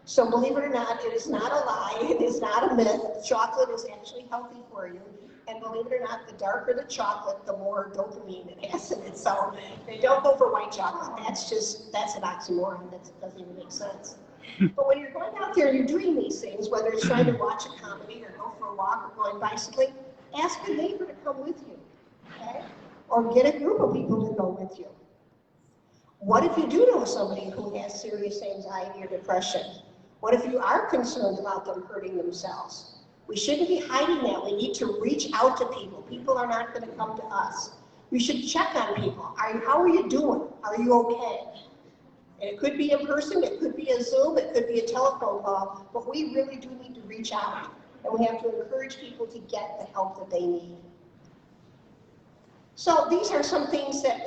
So believe it or not, it is not a lie. It is not a myth. Chocolate is actually healthy for you. And believe it or not, the darker the chocolate, the more dopamine it has in it. So they don't go for white chocolate. That's an oxymoron. That doesn't even make sense. But when you're going out there and you're doing these things, whether it's trying to watch a comedy or go for a walk or going bicycling, ask a neighbor to come with you, okay? Or get a group of people to go with you. What if you do know somebody who has serious anxiety or depression? What if you are concerned about them hurting themselves? We shouldn't be hiding that. We need to reach out to people. People are not going to come to us. We should check on people. How are you doing? Are you okay? And it could be in person, it could be a Zoom, it could be a telephone call, but we really do need to reach out. And we have to encourage people to get the help that they need. So these are some things that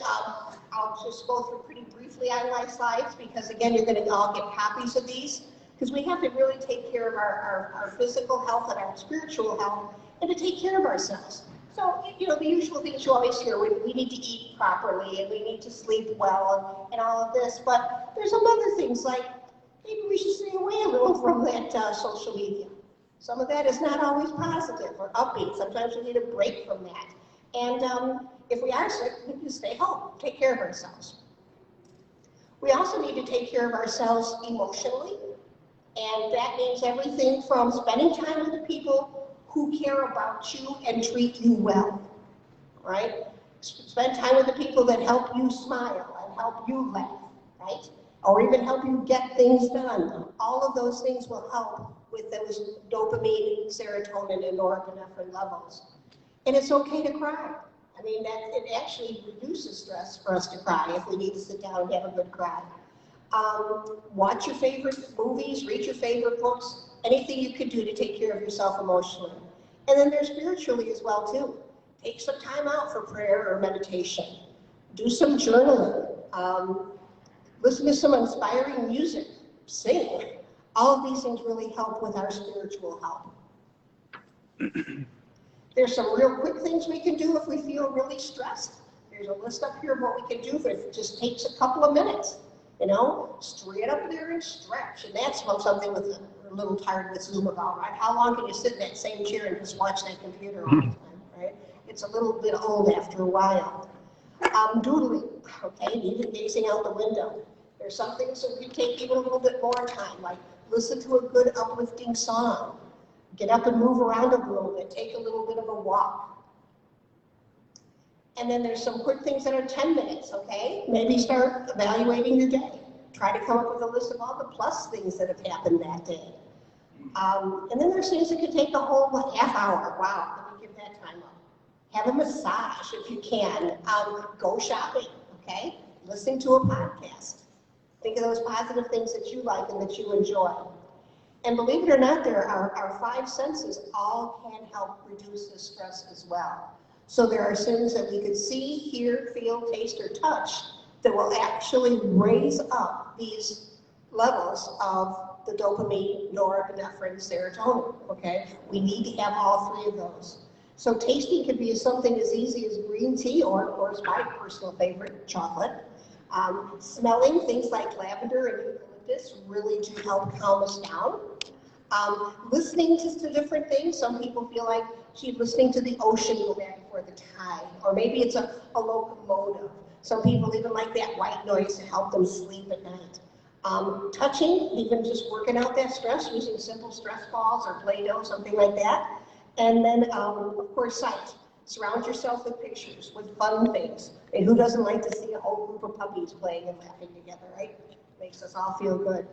I'll just go through pretty briefly on my slides, because again, you're going to all get copies of these, because we have to really take care of our physical health and our spiritual health, and to take care of ourselves. So, you know, the usual things you always hear, we need to eat properly, and we need to sleep well, and all of this, but there's some other things like, maybe we should stay away a little from that social media. Some of that is not always positive or upbeat. Sometimes we need a break from that. And if we are sick, we can stay home, take care of ourselves. We also need to take care of ourselves emotionally, and that means everything from spending time with the people who care about you and treat you well, right? Spend time with the people that help you smile and help you laugh, right? Or even help you get things done. All of those things will help with those dopamine, serotonin, and norepinephrine levels. And it's okay to cry. I mean, it actually reduces stress for us to cry if we need to sit down and have a good cry. Watch your favorite movies, read your favorite books, anything you can do to take care of yourself emotionally. And then there's spiritually as well too. Take some time out for prayer or meditation. Do some journaling. Listen to some inspiring music. Sing. All of these things really help with our spiritual health. There's some real quick things we can do if we feel really stressed. There's a list up here of what we can do, but it just takes a couple of minutes. You know, straight up there and stretch. And that's something with a little tired with Zoom about, right? How long can you sit in that same chair and just watch that computer all the time, right? It's a little bit old after a while. Doodling, okay, even gazing out the window. There's some things that could take even a little bit more time, like listen to a good uplifting song, get up and move around a little bit, take a little bit of a walk. And then there's some quick things that are 10 minutes, okay? Maybe start evaluating your day. Try to come up with a list of all the plus things that have happened that day. And then there's things that could take a whole half hour. Wow, let me give that time up. Have a massage if you can. Go shopping, okay? Listen to a podcast. Think of those positive things that you like and that you enjoy. And believe it or not, our five senses all can help reduce the stress as well. So there are things that we could see, hear, feel, taste, or touch that will actually raise up these levels of the dopamine, norepinephrine, serotonin, okay? We need to have all three of those. So tasting could be something as easy as green tea, or of course my personal favorite, chocolate. Smelling things like lavender and eucalyptus really do help calm us down. Listening to different things. Some people feel like she's listening to the ocean go back before the tide, or maybe it's a locomotive. Some people even like that white noise to help them sleep at night. Touching, even just working out that stress using simple stress balls or Play-Doh, something like that. And then, of course, sight. Surround yourself with pictures, with fun things. And who doesn't like to see a whole group of puppies playing and laughing together, right? Makes us all feel good.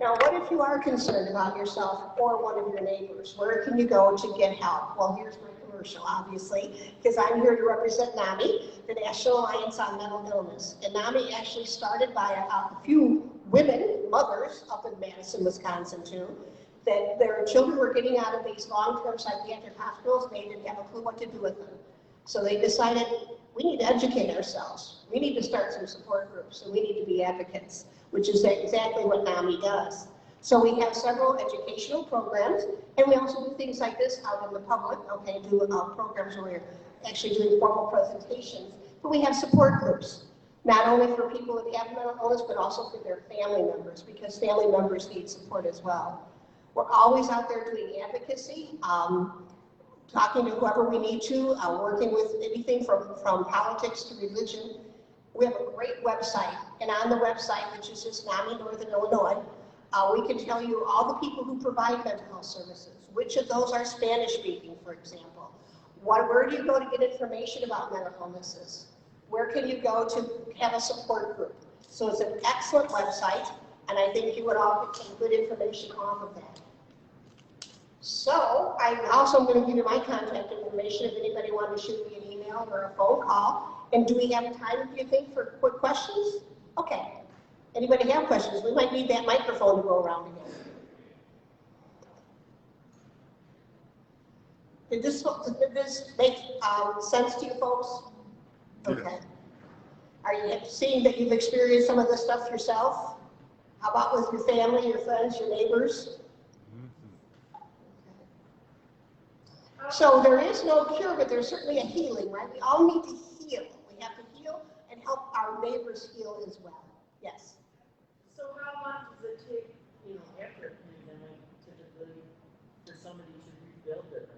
Now, what if you are concerned about yourself or one of your neighbors? Where can you go to get help? Well, here's my commercial, obviously, because I'm here to represent NAMI, the National Alliance on Mental Illness. And NAMI actually started by a few women, mothers, up in Madison, Wisconsin, too, that their children were getting out of these long-term psychiatric hospitals, and they didn't have a clue what to do with them. So they decided, we need to educate ourselves. We need to start some support groups, and we need to be advocates, which is exactly what NAMI does. So we have several educational programs, and we also do things like this out in the public, okay, do programs where we're actually doing formal presentations, but we have support groups, not only for people that have mental illness, but also for their family members, because family members need support as well. We're always out there doing advocacy, talking to whoever we need to, working with anything from politics to religion. We have a great website, and on the website, which is just NAMI Northern Illinois, we can tell you all the people who provide mental health services. Which of those are Spanish speaking, for example? Where do you go to get information about mental illnesses? Where can you go to have a support group? So it's an excellent website, and I think you would all get some good information off of that. So I also am going to give you my contact information if anybody wanted to shoot me an email or a phone call. And do we have time, do you think, for quick questions? Okay. Anybody have questions? We might need that microphone to go around again. Did this make sense to you folks? Okay. Are you seeing that you've experienced some of this stuff yourself? How about with your family, your friends, your neighbors? So there is no cure, but there's certainly a healing, right? We all need to heal. We have to heal and help our neighbors heal as well. Yes? So how long does it take, after a pandemic, typically, for somebody to rebuild their home?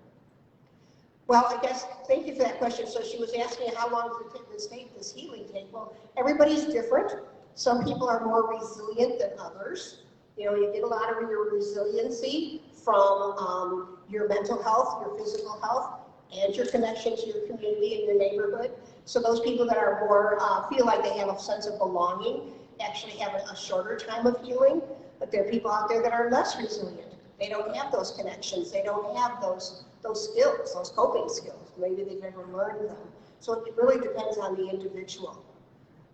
Well, I guess, thank you for that question. So she was asking how long does it take this healing take? Well, everybody's different. Some people are more resilient than others. You get a lot of your resiliency from your mental health, your physical health, and your connection to your community and your neighborhood. So those people that are more, feel like they have a sense of belonging, actually have a shorter time of healing, but there are people out there that are less resilient. They don't have those connections. They don't have those skills, those coping skills. Maybe they've never learned them. So it really depends on the individual.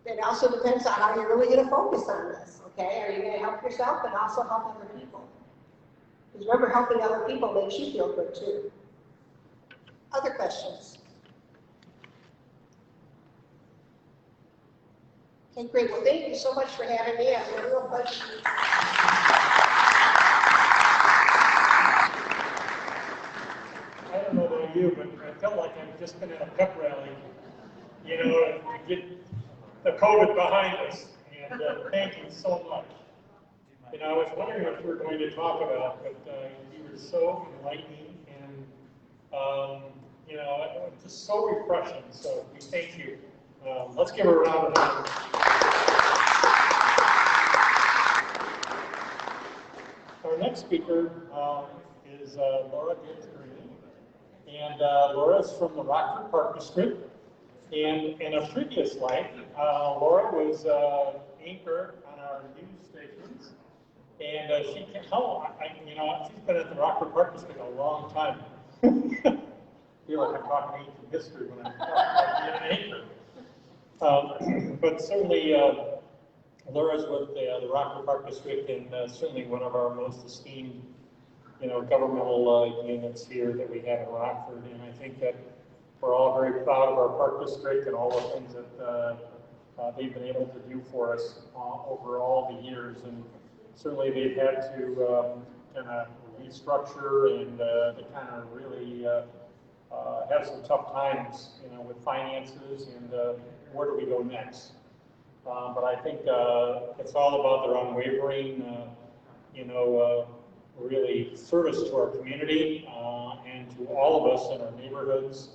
It also depends on how you're really going to focus on this, okay? Are you going to help yourself and also help other people? Because remember, helping other people makes you feel good too. Other questions? Okay, great. Well, thank you so much for having me. It's a real pleasure. I don't know about you, but I felt like I've just been at a pep rally, to get the COVID behind us. And thank you so much. I was wondering what you were going to talk about, but you were so enlightening, and you know, just so refreshing. So we thank you. Let's give her a round of applause. Our next speaker is Laura Gibbs-Green, and Laura's from the Rockford Park District. And in a previous life, Laura was anchor on our news stations, and she can you know, she's been at the Rockford Park District a long time. I feel like I'm talking ancient history when I'm talking about being an anchor. But certainly, Laura's with the Rockford Park District, and certainly one of our most esteemed, you know, governmental units here that we have in Rockford. And I think that we're all very proud of our park district and all the things that they've been able to do for us over all the years. And certainly they've had to kind of restructure and to kind of really have some tough times, you know, with finances and where do we go next. But I think it's all about their unwavering, you know, really service to our community and to all of us in our neighborhoods.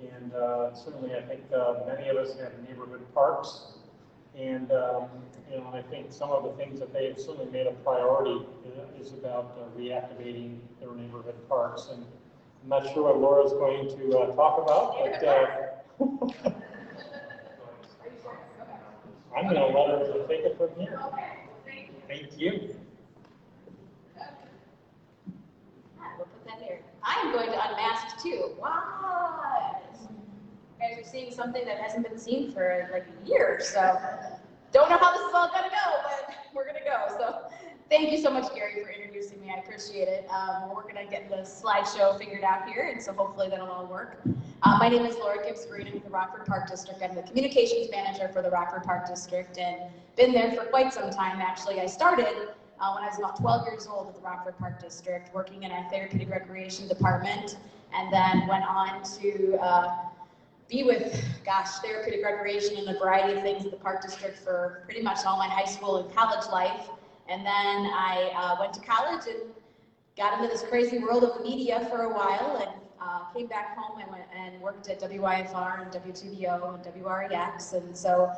And certainly I think many of us have neighborhood parks. And, you know, I think some of the things that they have certainly made a priority is about reactivating their neighborhood parks. And I'm not sure what Laura's going to talk about, but I'm going to let her take it from here. Thank you. We'll put that here. I am going to unmask too. What? You guys are seeing something that hasn't been seen for like a year, so don't know how this is all going to go, but we're going to go. So thank you so much, Gary, for introducing me. I appreciate it. We're going to get the slideshow figured out here, and so hopefully that'll all work. My name is Laura Gibbs-Green. I'm with the Rockford Park District. I'm the communications manager for the Rockford Park District and been there for quite some time. Actually, I started when I was about 12 years old at the Rockford Park District, working in our therapeutic recreation department, and then went on to be with, therapeutic recreation and a variety of things at the Park District for pretty much all my high school and college life. And then I went to college and got into this crazy world of the media for a while, and came back home and went and worked at WYFR and WTVO and WREX. And so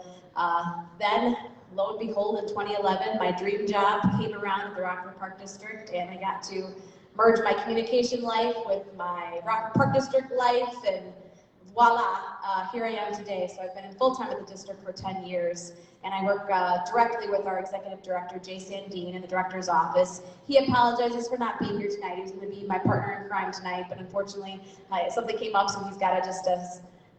then, lo and behold, in 2011, my dream job came around at the Rockford Park District, and I got to merge my communication life with my Rockford Park District life, and voila, here I am today. So I've been in full-time at the district for 10 years, and I work directly with our executive director, Jay Sandine, in the director's office. He apologizes for not being here tonight. He was going to be my partner in crime tonight, but unfortunately, something came up, so he's got to just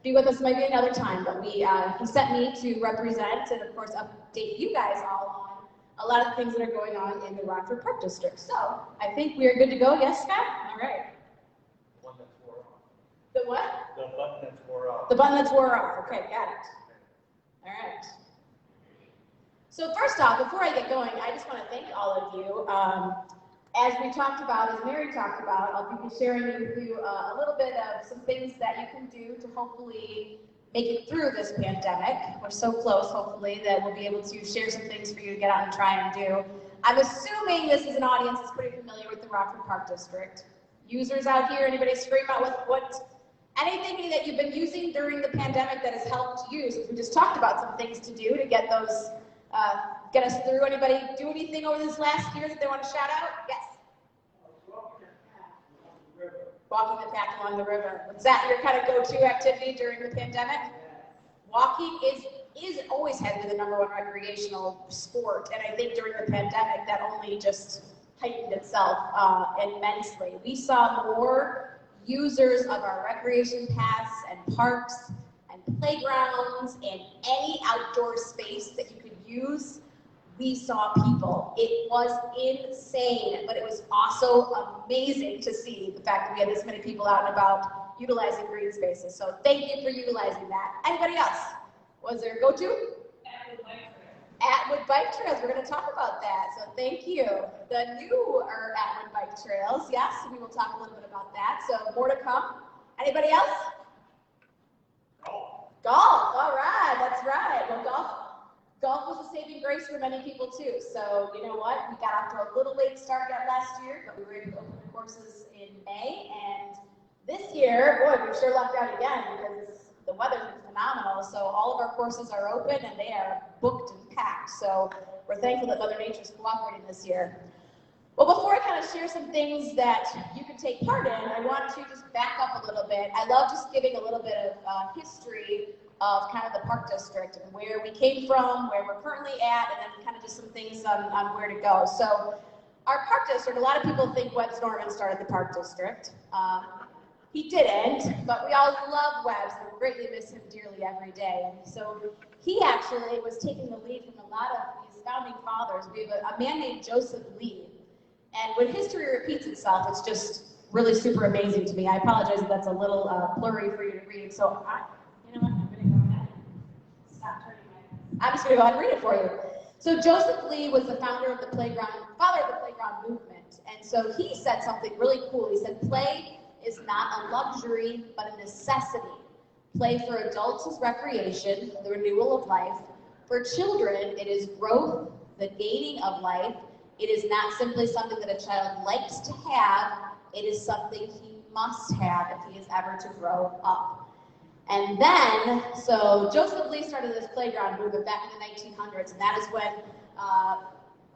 be with us maybe another time. But he sent me to represent and, of course, update you guys all on a lot of things that are going on in the Rockford Park District. So I think we are good to go. Yes, Scott? All right. The what? The button that's wore off. The button that's wore off. Okay, got it. All right. So first off, before I get going, I just want to thank all of you. As we talked about, as Mary talked about, I'll be sharing with you a little bit of some things that you can do to hopefully make it through this pandemic. We're so close, hopefully, that we'll be able to share some things for you to get out and try and do. I'm assuming this is an audience that's pretty familiar with the Rockford Park District. Users out here, anybody scream out with what? Anything that you've been using during the pandemic that has helped you? Since we just talked about some things to do to get those, get us through. Anybody do anything over this last year that they want to shout out? Yes. Walking the pack along the river. Was that your kind of go-to activity during the pandemic? Walking is always has been the #1 recreational sport, and I think during the pandemic that only just heightened itself immensely. We saw more users of our recreation paths and parks and playgrounds and any outdoor space that you could use. We saw people. It was insane, but it was also amazing to see the fact that we had this many people out and about utilizing green spaces. So thank you for utilizing that. Anybody else? Was there a go-to? Atwood Bike Trails, we're going to talk about that, so thank you. The newer Atwood Bike Trails, yes, we will talk a little bit about that, so more to come. Anybody else? Golf, all right, that's right. Well, golf was a saving grace for many people too, so you know what? We got off to a little late start that last year, but we were able to open the courses in May, and This year, boy, we sure lucked out again because the weather's been phenomenal. So all of our courses are open and they are booked and packed. So we're thankful that Mother Nature's cooperating this year. Well, before I kind of share some things that you can take part in, I want to just back up a little bit. I love just giving a little bit of history of kind of the Park District and where we came from, where we're currently at, and then kind of just some things on where to go. So our Park District, a lot of people think Webbs Norman started the Park District. He didn't, but we all love Webbs and greatly miss him dearly every day. And so he actually was taking the lead from a lot of these founding fathers. We have a man named Joseph Lee. And when history repeats itself, it's just really super amazing to me. I apologize if that's a little blurry for you to read. So you know what, I'm going to go ahead and stop turning I'm just going to go ahead and read it for you. So Joseph Lee was the father of the playground movement. And so he said something really cool. He said, play is not a luxury, but a necessity. Play for adults is recreation, the renewal of life. For children, it is growth, the gaining of life. It is not simply something that a child likes to have, it is something he must have if he is ever to grow up. And then, so Joseph Lee started this playground movement back in the 1900s, and that is when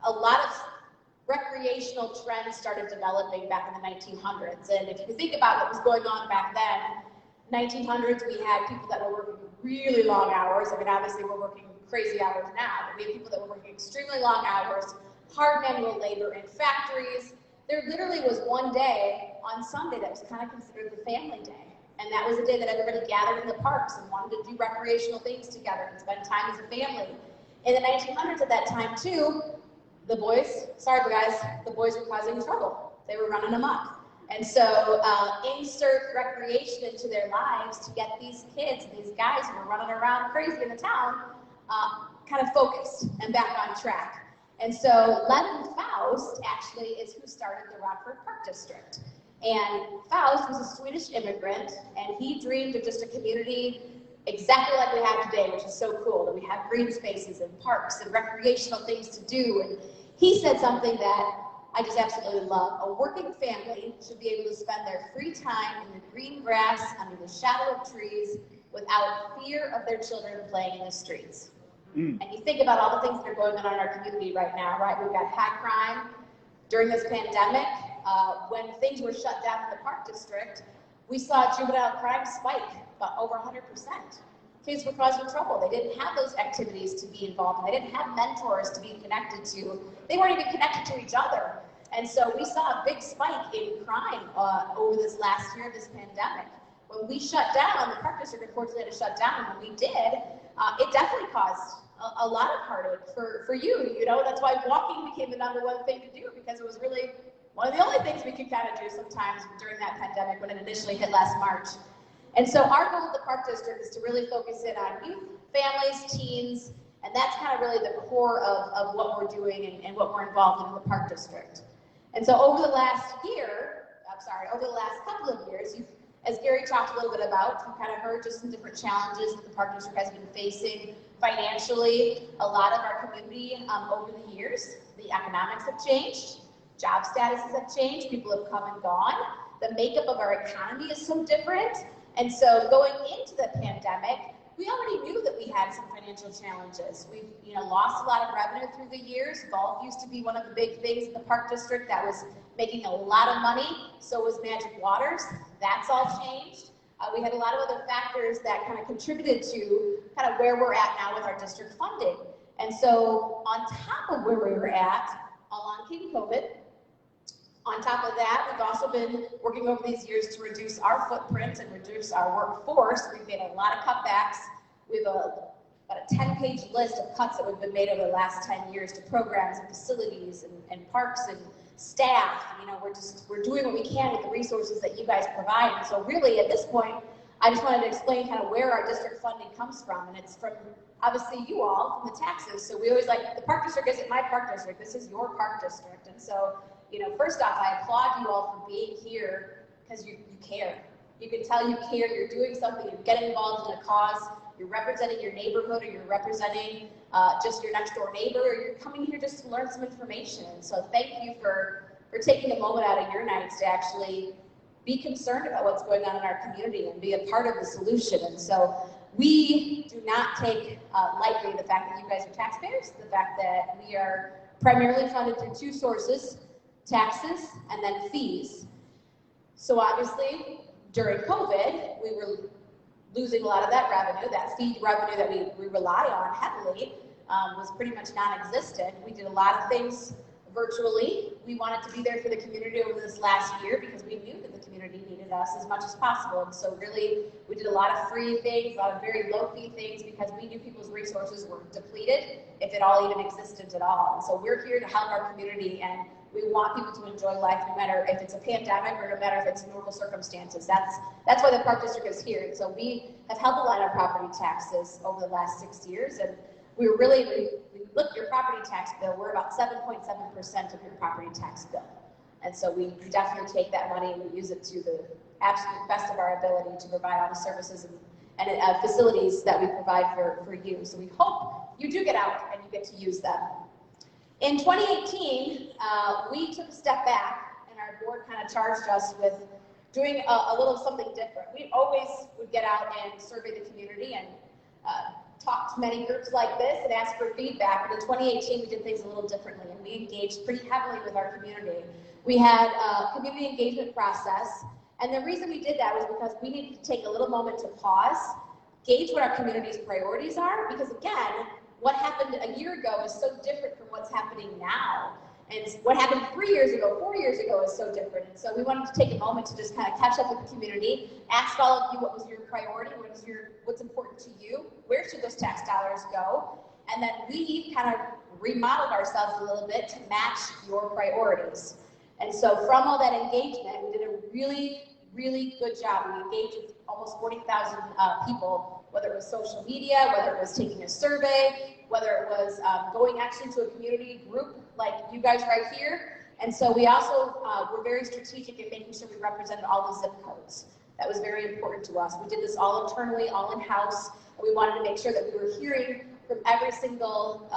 a lot of recreational trends started developing back in the 1900s. And if you think about what was going on back then, 1900s, we had people that were working really long hours. I mean, obviously we're working crazy hours now, but we had people that were working extremely long hours, hard manual labor in factories. There literally was one day on Sunday that was kind of considered the family day. And that was the day that everybody gathered in the parks and wanted to do recreational things together and spend time as a family. In the 1900s at that time too, the boys, sorry guys, the boys were causing trouble. They were running amok. And so insert recreation into their lives to get these kids, these guys who were running around crazy in the town, kind of focused and back on track. And so Levin Faust actually is who started the Rockford Park District. And Faust was a Swedish immigrant, and he dreamed of just a community exactly like we have today, which is so cool, that we have green spaces and parks and recreational things to do. And he said something that I just absolutely love. A working family should be able to spend their free time in the green grass under the shadow of trees without fear of their children playing in the streets. And you think about all the things that are going on in our community right now, right? We've got high crime. During this pandemic, when things were shut down in the Park District, we saw juvenile crime spike about over 100%. Kids were causing trouble. They didn't have those activities to be involved in. They didn't have mentors to be connected to. They weren't even connected to each other. And so we saw a big spike in crime over this last year of this pandemic. When we shut down, the Park District unfortunately had to shut down, and when we did, it definitely caused a lot of heartache for you. You know, that's why walking became the #1 thing to do, because it was really one of the only things we could kind of do sometimes during that pandemic when it initially hit last March. And so our goal at the Park District is to really focus in on youth, families, teens, and that's kind of really the core of what we're doing and what we're involved in the Park District. And so over the last couple of years, as Gary talked a little bit about, you kind of heard just some different challenges that the Park District has been facing financially. A lot of our community over the years, the economics have changed, job statuses have changed, people have come and gone. The makeup of our economy is so different. And so going into the pandemic, we already knew that we had some financial challenges. We've lost a lot of revenue through the years. Golf used to be one of the big things in the Park District that was making a lot of money. So was Magic Waters. That's all changed. We had a lot of other factors that kind of contributed to kind of where we're at now with our district funding. And so on top of where we were at, along came COVID. On top of that, we've also been working over these years to reduce our footprint and reduce our workforce. We've made a lot of cutbacks. We have about a 10-page list of cuts that have been made over the last 10 years to programs and facilities and parks and staff. We're doing what we can with the resources that you guys provide. And so really at this point, I just wanted to explain kind of where our district funding comes from. And it's from obviously you all, from the taxes. So we always like, the Park District isn't my Park District, this is your Park District. And so, first off, I applaud you all for being here because you care. You can tell you care, you're doing something, you're getting involved in a cause, you're representing your neighborhood, or you're representing just your next door neighbor, or you're coming here just to learn some information. So thank you for taking a moment out of your nights to actually be concerned about what's going on in our community and be a part of the solution. And so we do not take lightly the fact that you guys are taxpayers, the fact that we are primarily funded through two sources, taxes and then fees. So obviously, during COVID, we were losing a lot of that revenue. That fee revenue that we rely on heavily was pretty much non-existent. We did a lot of things virtually. We wanted to be there for the community over this last year because we knew that the community needed us as much as possible. And so really, we did a lot of free things, a lot of very low-fee things because we knew people's resources were depleted, if it all even existed at all. And so we're here to help our community, and we want people to enjoy life no matter if it's a pandemic or no matter if it's normal circumstances. That's why the Park District is here. And so we have helped align our property taxes over the last 6 years, and we look at your property tax bill, we're about 7.7% of your property tax bill. And so we definitely take that money and we use it to the absolute best of our ability to provide all the services and facilities that we provide for you. So we hope you do get out and you get to use them. In 2018, we took a step back and our board kind of charged us with doing a little something different. We always would get out and survey the community and talk to many groups like this and ask for feedback. But in 2018, we did things a little differently, and we engaged pretty heavily with our community. We had a community engagement process, and the reason we did that was because we needed to take a little moment to pause, gauge what our community's priorities are, because again, what happened a year ago is so different from what's happening now. And what happened 3 years ago, 4 years ago is so different. And so we wanted to take a moment to just kind of catch up with the community, ask all of you what was your priority, what's important to you, where should those tax dollars go, and then we kind of remodeled ourselves a little bit to match your priorities. And so from all that engagement, we did a really, really good job. We engaged with almost 40,000 people, whether it was social media, whether it was taking a survey, whether it was going actually to a community group like you guys right here. And so we also were very strategic in making sure we represented all the zip codes. That was very important to us. We did this all internally, all in-house, and we wanted to make sure that we were hearing from every single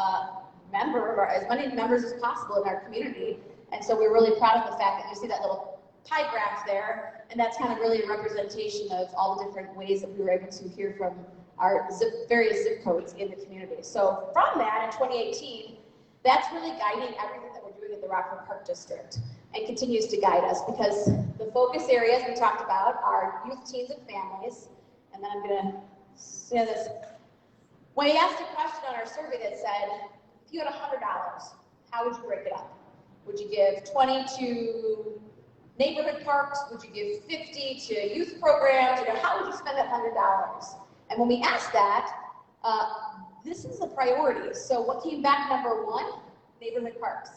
member, or as many members as possible in our community. And so we're really proud of the fact that you see that little pie graph there, and that's kind of really a representation of all the different ways that we were able to hear from our various zip codes in the community. So from that, in 2018, that's really guiding everything that we're doing at the Rockford Park District, and continues to guide us, because the focus areas we talked about are youth, teens, and families. And then I'm going to say this. When we asked a question on our survey that said, if you had $100, how would you break it up? Would you give 20 to neighborhood parks? Would you give 50 to youth programs? How would you spend that $100? And when we asked that, this is a priority. So what came back number one? Neighborhood parks.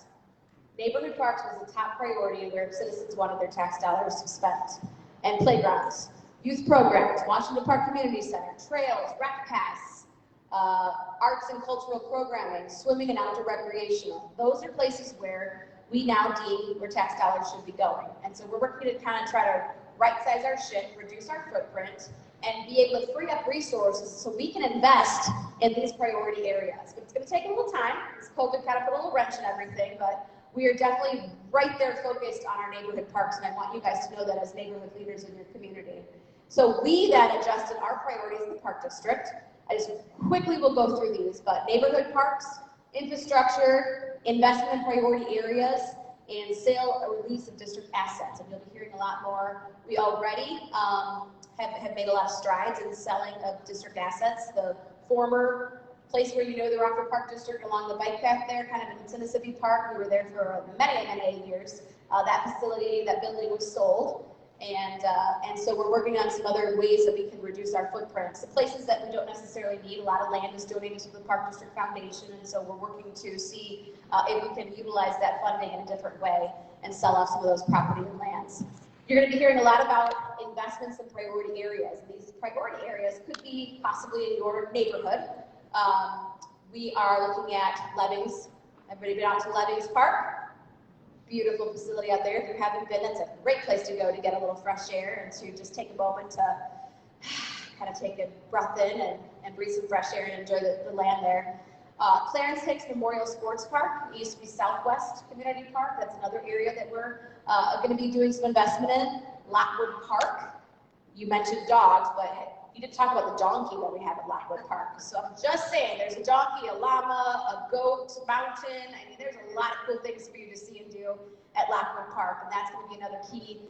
Neighborhood parks was the top priority where citizens wanted their tax dollars to spend. And playgrounds, youth programs, Washington Park Community Center, trails, rec paths, arts and cultural programming, swimming and outdoor recreational. Those are places where we now deem where tax dollars should be going. And so we're working to kind of try to right-size our ship, reduce our footprint, and be able to free up resources so we can invest in these priority areas. But it's going to take a little time. This COVID kind of put a little wrench in everything, but we are definitely right there focused on our neighborhood parks, and I want you guys to know that as neighborhood leaders in your community. So we then adjusted our priorities in the Park District. I just quickly will go through these, but neighborhood parks, infrastructure, investment in priority areas, and sale or release of district assets. And you'll be hearing a lot more. We already have made a lot of strides in selling of district assets. The former place where you know the Rockford Park District along the bike path there, kind of in Mississippi Park, we were there for many, many years. That facility, that building was sold. And so we're working on some other ways that we can reduce our footprints. The places that we don't necessarily need, a lot of land is donated to the Park District Foundation, and so we're working to see if we can utilize that funding in a different way and sell off some of those property and lands. You're going to be hearing a lot about investments in priority areas. These priority areas could be possibly in your neighborhood. We are looking at Levings. Everybody been out to Levings Park? Beautiful facility out there. If you haven't been, that's a great place to go to get a little fresh air and to just take a moment to kind of take a breath in and breathe some fresh air and enjoy the land there. Clarence Hicks Memorial Sports Park. It used to be Southwest Community Park. That's another area that we're going to be doing some investment in. Lockwood Park. You mentioned dogs, but you didn't talk about the donkey that we have at Lockwood Park. So I'm just saying, there's a donkey, a llama, a goat, mountain. I mean, there's a lot of cool things for you to see and do at Lockwood Park, and that's going to be another key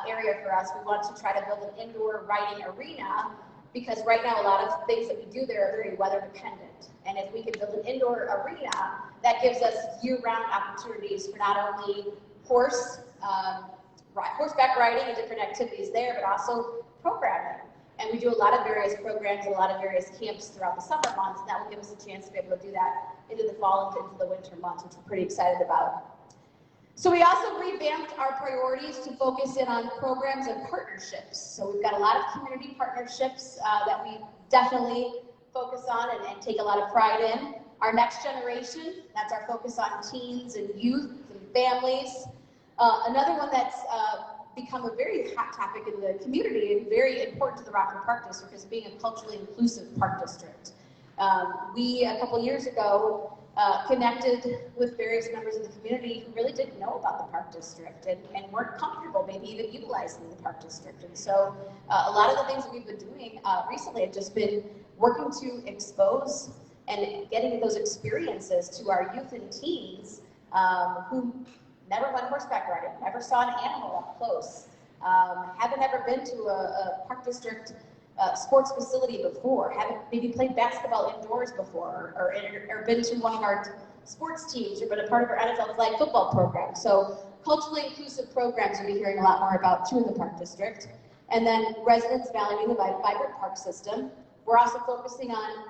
area for us. We want to try to build an indoor riding arena, because right now a lot of things that we do there are very weather dependent. And if we can build an indoor arena, that gives us year-round opportunities for not only horseback riding and different activities there, but also programming. And we do a lot of various programs and a lot of various camps throughout the summer months, and that will give us a chance to be able to do that into the fall and into the winter months, which we're pretty excited about. So we also revamped our priorities to focus in on programs and partnerships. So we've got a lot of community partnerships that we definitely focus on and take a lot of pride in. Our next generation, that's our focus on teens and youth and families. Another one that's become a very hot topic in the community and very important to the Rockford Park District is being a culturally inclusive park district. We, a couple years ago, connected with various members of the community who really didn't know about the park district and weren't comfortable maybe even utilizing the park district. And so a lot of the things that we've been doing recently have just been working to expose and getting those experiences to our youth and teens who never went horseback riding, never saw an animal up close, haven't ever been to a park district sports facility before, haven't maybe played basketball indoors before, or been to one of our sports teams or been a part of our NFL flag football program. So culturally inclusive programs you'll be hearing a lot more about too in the park district. And then residents valuing the vibrant park system. We're also focusing on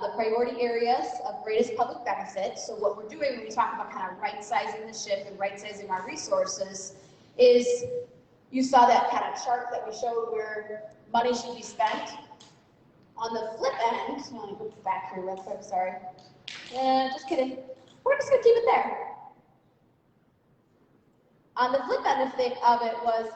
the priority areas of greatest public benefit. So what we're doing when we talk about kind of right-sizing the ship and right-sizing our resources is, you saw that kind of chart that we showed where money should be spent. On the flip end, let me go back here real quick, sorry. Just kidding. We're just gonna keep it there. On the flip end of it was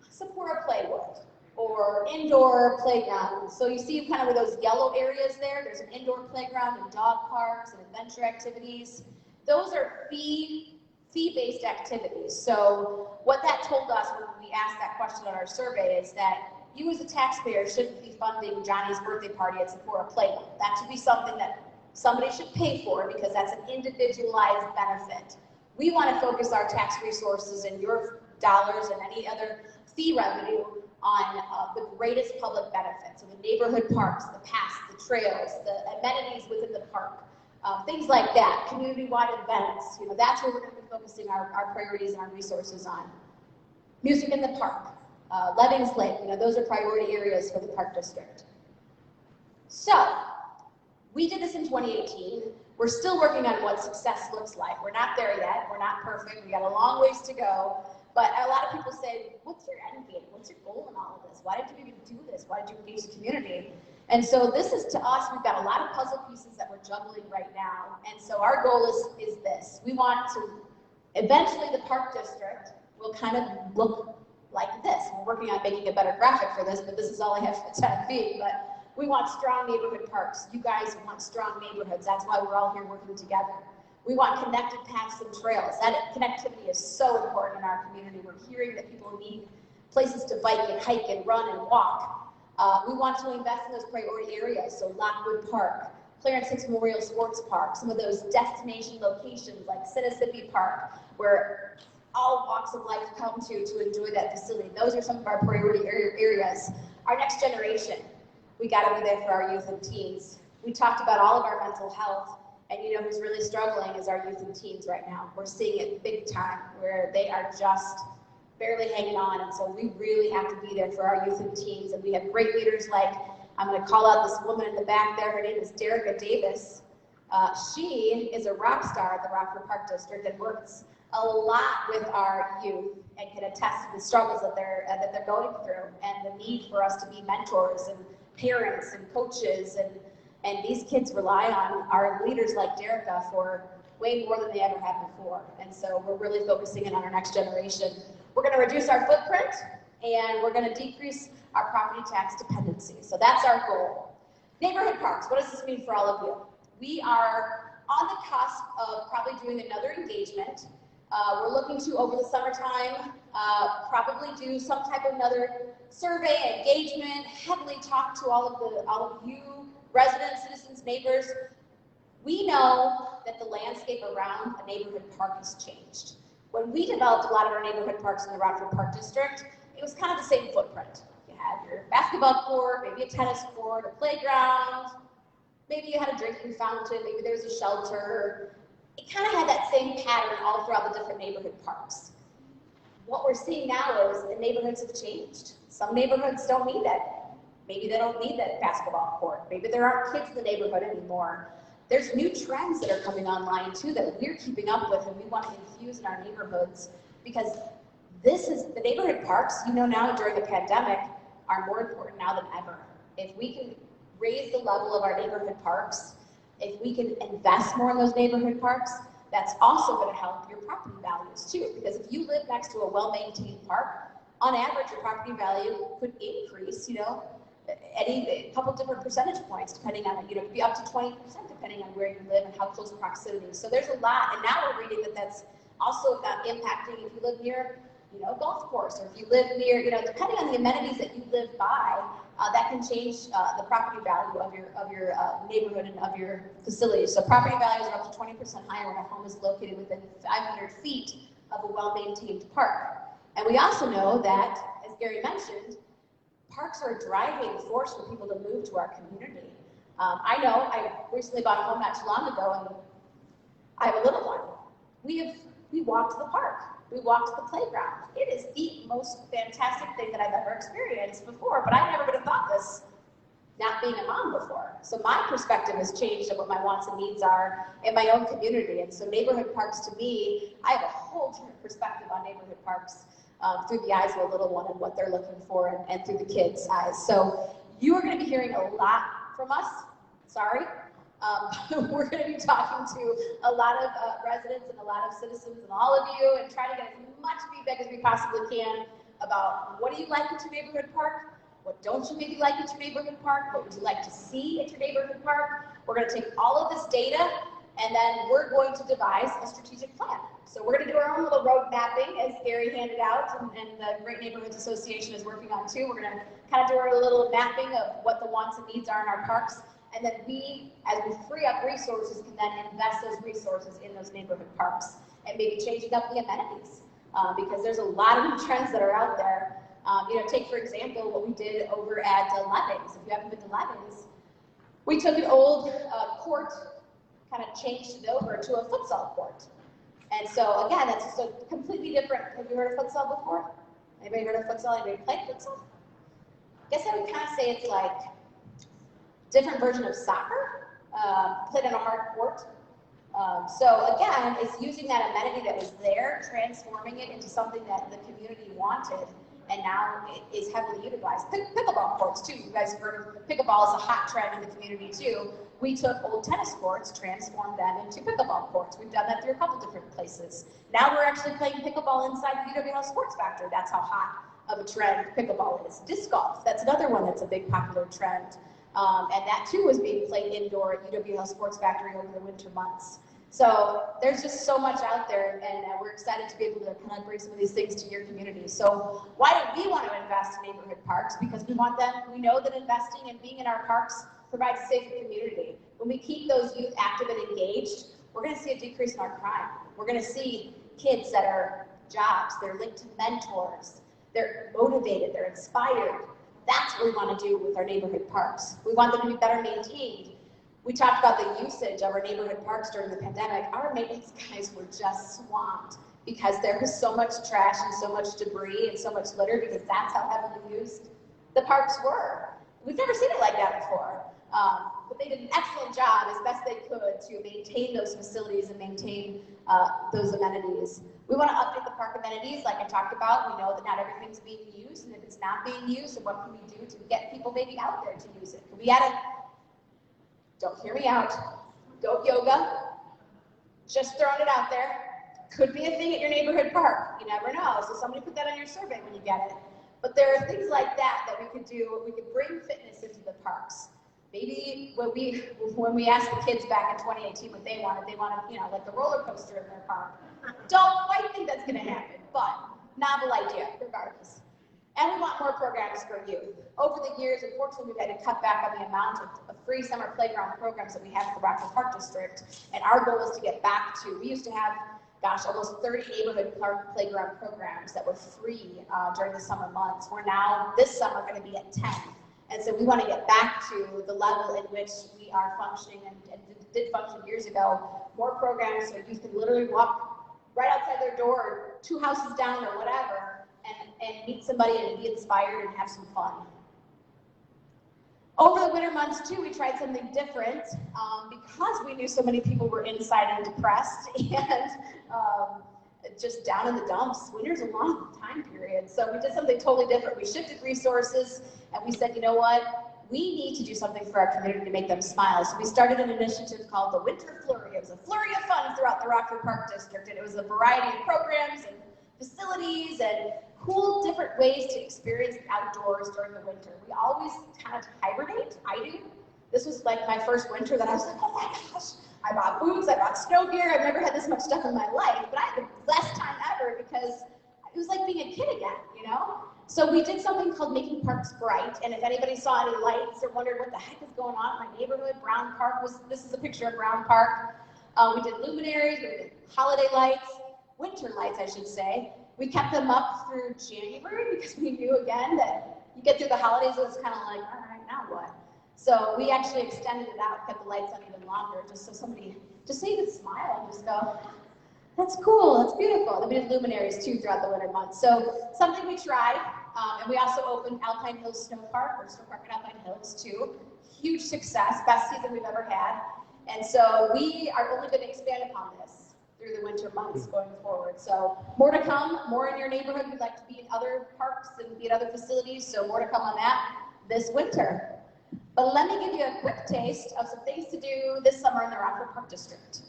support a playwood or indoor playground. So you see kind of where those yellow areas there, there's an indoor playground and dog parks and adventure activities. Those are fee-based activities. So what that told us when we asked that question on our survey is that you as a taxpayer shouldn't be funding Johnny's birthday party at Sephora Playground. That should be something that somebody should pay for because that's an individualized benefit. We want to focus our tax resources and your dollars and any other fee revenue on the greatest public benefits. So the neighborhood parks, the paths, the trails, the amenities within the park. Things like that, community-wide events, that's where we're going to be focusing our priorities and our resources on. Music in the park, Levin's Lake, those are priority areas for the park district. So, we did this in 2018. We're still working on what success looks like. We're not there yet, we're not perfect, we got a long ways to go, but a lot of people say, what's your end game? What's your goal in all of this? Why did you even do this? Why did you engage the community? And so this is, to us, we've got a lot of puzzle pieces that we're juggling right now. And so our goal is this. We want to, eventually the park district will kind of look like this. We're working on making a better graphic for this, but this is all I have for the time being. But we want strong neighborhood parks. You guys want strong neighborhoods. That's why we're all here working together. We want connected paths and trails. That connectivity is so important in our community. We're hearing that people need places to bike and hike and run and walk. We want to invest in those priority areas, so Lockwood Park, Clarence Hicks Memorial Sports Park, some of those destination locations like Sinnissippi Park, where all walks of life come to enjoy that facility. Those are some of our priority areas. Our next generation, we got to be there for our youth and teens. We talked about all of our mental health, and who's really struggling is our youth and teens right now. We're seeing it big time, where they are just barely hanging on, and so we really have to be there for our youth and teens, and we have great leaders like, I'm going to call out this woman in the back there, her name is Derica Davis. She is a rock star at the Rockford Park District and works a lot with our youth and can attest to the struggles that they're going through and the need for us to be mentors and parents and coaches, and these kids rely on our leaders like Derica for way more than they ever have before, and so we're really focusing in on our next generation. We're going to reduce our footprint, and we're going to decrease our property tax dependency. So that's our goal. Neighborhood parks, what does this mean for all of you? We are on the cusp of probably doing another engagement We're looking to, over the summertime, probably do some type of another survey, engagement, heavily talk to all of you, residents, citizens, neighbors. We know that the landscape around a neighborhood park has changed. When we developed a lot of our neighborhood parks in the Rockford Park District, it was kind of the same footprint. You had your basketball court, maybe a tennis court, a playground, maybe you had a drinking fountain, maybe there was a shelter. It kind of had that same pattern all throughout the different neighborhood parks. What we're seeing now is the neighborhoods have changed. Some neighborhoods don't need that. Maybe they don't need that basketball court. Maybe there aren't kids in the neighborhood anymore. There's new trends that are coming online too that we're keeping up with and we want to infuse in our neighborhoods, because this is, the neighborhood parks, you know, now during the pandemic are more important now than ever. If we can raise the level of our neighborhood parks, if we can invest more in those neighborhood parks, that's also going to help your property values too. Because if you live next to a well-maintained park, on average, your property value could increase, you know, a couple different percentage points depending on, you know, it could be up to 20% depending on where you live and how close proximity. So there's a lot, and now we're reading that that's also impacting if you live near, you know, a golf course, or if you live near, you know, depending on the amenities that you live by, that can change the property value of your neighborhood and of your facilities. So property values are up to 20% higher when a home is located within 500 feet of a well-maintained park. And we also know that, as Gary mentioned, parks are a driving force for people to move to our community. I know, I recently bought a home not too long ago, and I have a little one. We walked the park. We walked the playground. It is the most fantastic thing that I've ever experienced before, but I never would have thought this not being a mom before. So my perspective has changed of what my wants and needs are in my own community. And so neighborhood parks, to me, I have a whole different perspective on neighborhood parks through the eyes of a little one and what they're looking for, and through the kids' eyes. So you are going to be hearing a lot from us. Sorry. We're going to be talking to a lot of residents and a lot of citizens and all of you, and try to get as much feedback as we possibly can about what do you like at your neighborhood park? What don't you maybe like at your neighborhood park? What would you like to see at your neighborhood park? We're going to take all of this data, and then we're going to devise a strategic plan. So we're going to do our own little road mapping, as Gary handed out, and the Great Neighborhoods Association is working on too. We're going to kind of do our little mapping of what the wants and needs are in our parks. And then we, as we free up resources, can then invest those resources in those neighborhood parks and maybe changing up the amenities, because there's a lot of new trends that are out there. You know, take for example what we did over at Levings. If you haven't been to Levings, we took an old court, kind of changed it over to a futsal court. And so again, that's just a completely different. Have you heard of futsal before? Anybody heard of futsal? Anybody played futsal? I guess I would kind of say it's like different version of soccer, played on a hard court. So again, it's using that amenity that was there, transforming it into something that the community wanted, and now it is heavily utilized. Pickleball courts too. You guys have heard of pickleball is a hot trend in the community too. We took old tennis courts, transformed them into pickleball courts. We've done that through a couple different places. Now we're actually playing pickleball inside the UWL Sports Factory. That's how hot of a trend pickleball is. Disc golf, that's another one that's a big popular trend. And that too was being played indoor at UWL Sports Factory over the winter months. So there's just so much out there, and we're excited to be able to kind of bring some of these things to your community. So why do we want to invest in neighborhood parks? Because we want them, we know that investing and being in our parks provides a safer community. When we keep those youth active and engaged, we're going to see a decrease in our crime. We're going to see kids that are jobs, they're linked to mentors, they're motivated, they're inspired. That's what we want to do with our neighborhood parks. We want them to be better maintained. We talked about the usage of our neighborhood parks during the pandemic. Our maintenance guys were just swamped because there was so much trash and so much debris and so much litter, because that's how heavily used the parks were. We've never seen it like that before. But they did an excellent job as best they could to maintain those facilities and maintain those amenities. We want to update the park amenities like I talked about. We know that not everything's being used, and if it's not being used, then what can we do to get people maybe out there to use it? Can we add don't hear me out, goat yoga, just throwing it out there. Could be a thing at your neighborhood park. You never know. So somebody put that on your survey when you get it. But there are things like that that we could do. We could bring fitness into the parks. maybe when we asked the kids back in 2018 what they wanted, like the roller coaster in their park. Don't quite think that's gonna happen, but novel idea, regardless. And we want more programs for youth. Over the years, unfortunately, we've had to cut back on the amount of free summer playground programs that we have at the Rockford Park District. And our goal is to get back to, we used to have, gosh, almost 30 neighborhood park playground programs that were free during the summer months. We're now, this summer, gonna be at 10. And so we wanna get back to the level in which we are functioning and did function years ago. More programs so youth can literally walk right outside their door, or 2 houses down or whatever, and meet somebody and be inspired and have some fun. Over the winter months too, we tried something different because we knew so many people were inside and depressed and just down in the dumps. Winter's a long time period. So we did something totally different. We shifted resources and we said, you know what? We need to do something for our community to make them smile. So we started an initiative called the Winter Flurry. It was a flurry of fun throughout the Rockford Park District, and it was a variety of programs and facilities and cool different ways to experience the outdoors during the winter. We always kind of hibernate, I do. This was like my first winter that I was like, oh my gosh, I bought boots, I bought snow gear, I've never had this much stuff in my life, but I had the best time ever because it was like being a kid again, you know? So we did something called Making Parks Bright, and if anybody saw any lights or wondered what the heck is going on in my neighborhood, Brown Park this is a picture of Brown Park. We did luminaries, we did holiday lights, winter lights I should say. We kept them up through January because we knew again that you get through the holidays and it's kind of like, all right, now what? So we actually extended it out, kept the lights on even longer, just so you could smile and just go, that's cool, that's beautiful. Then we did luminaries too throughout the winter months. So something we tried, and we also opened Alpine Hills Snow Park, or Snow Park at Alpine Hills too. Huge success, best season we've ever had. And so we are only going to expand upon this through the winter months going forward. So more to come, more in your neighborhood. We'd like to be in other parks and be at other facilities, so more to come on that this winter. But let me give you a quick taste of some things to do this summer in the Rockford Park District.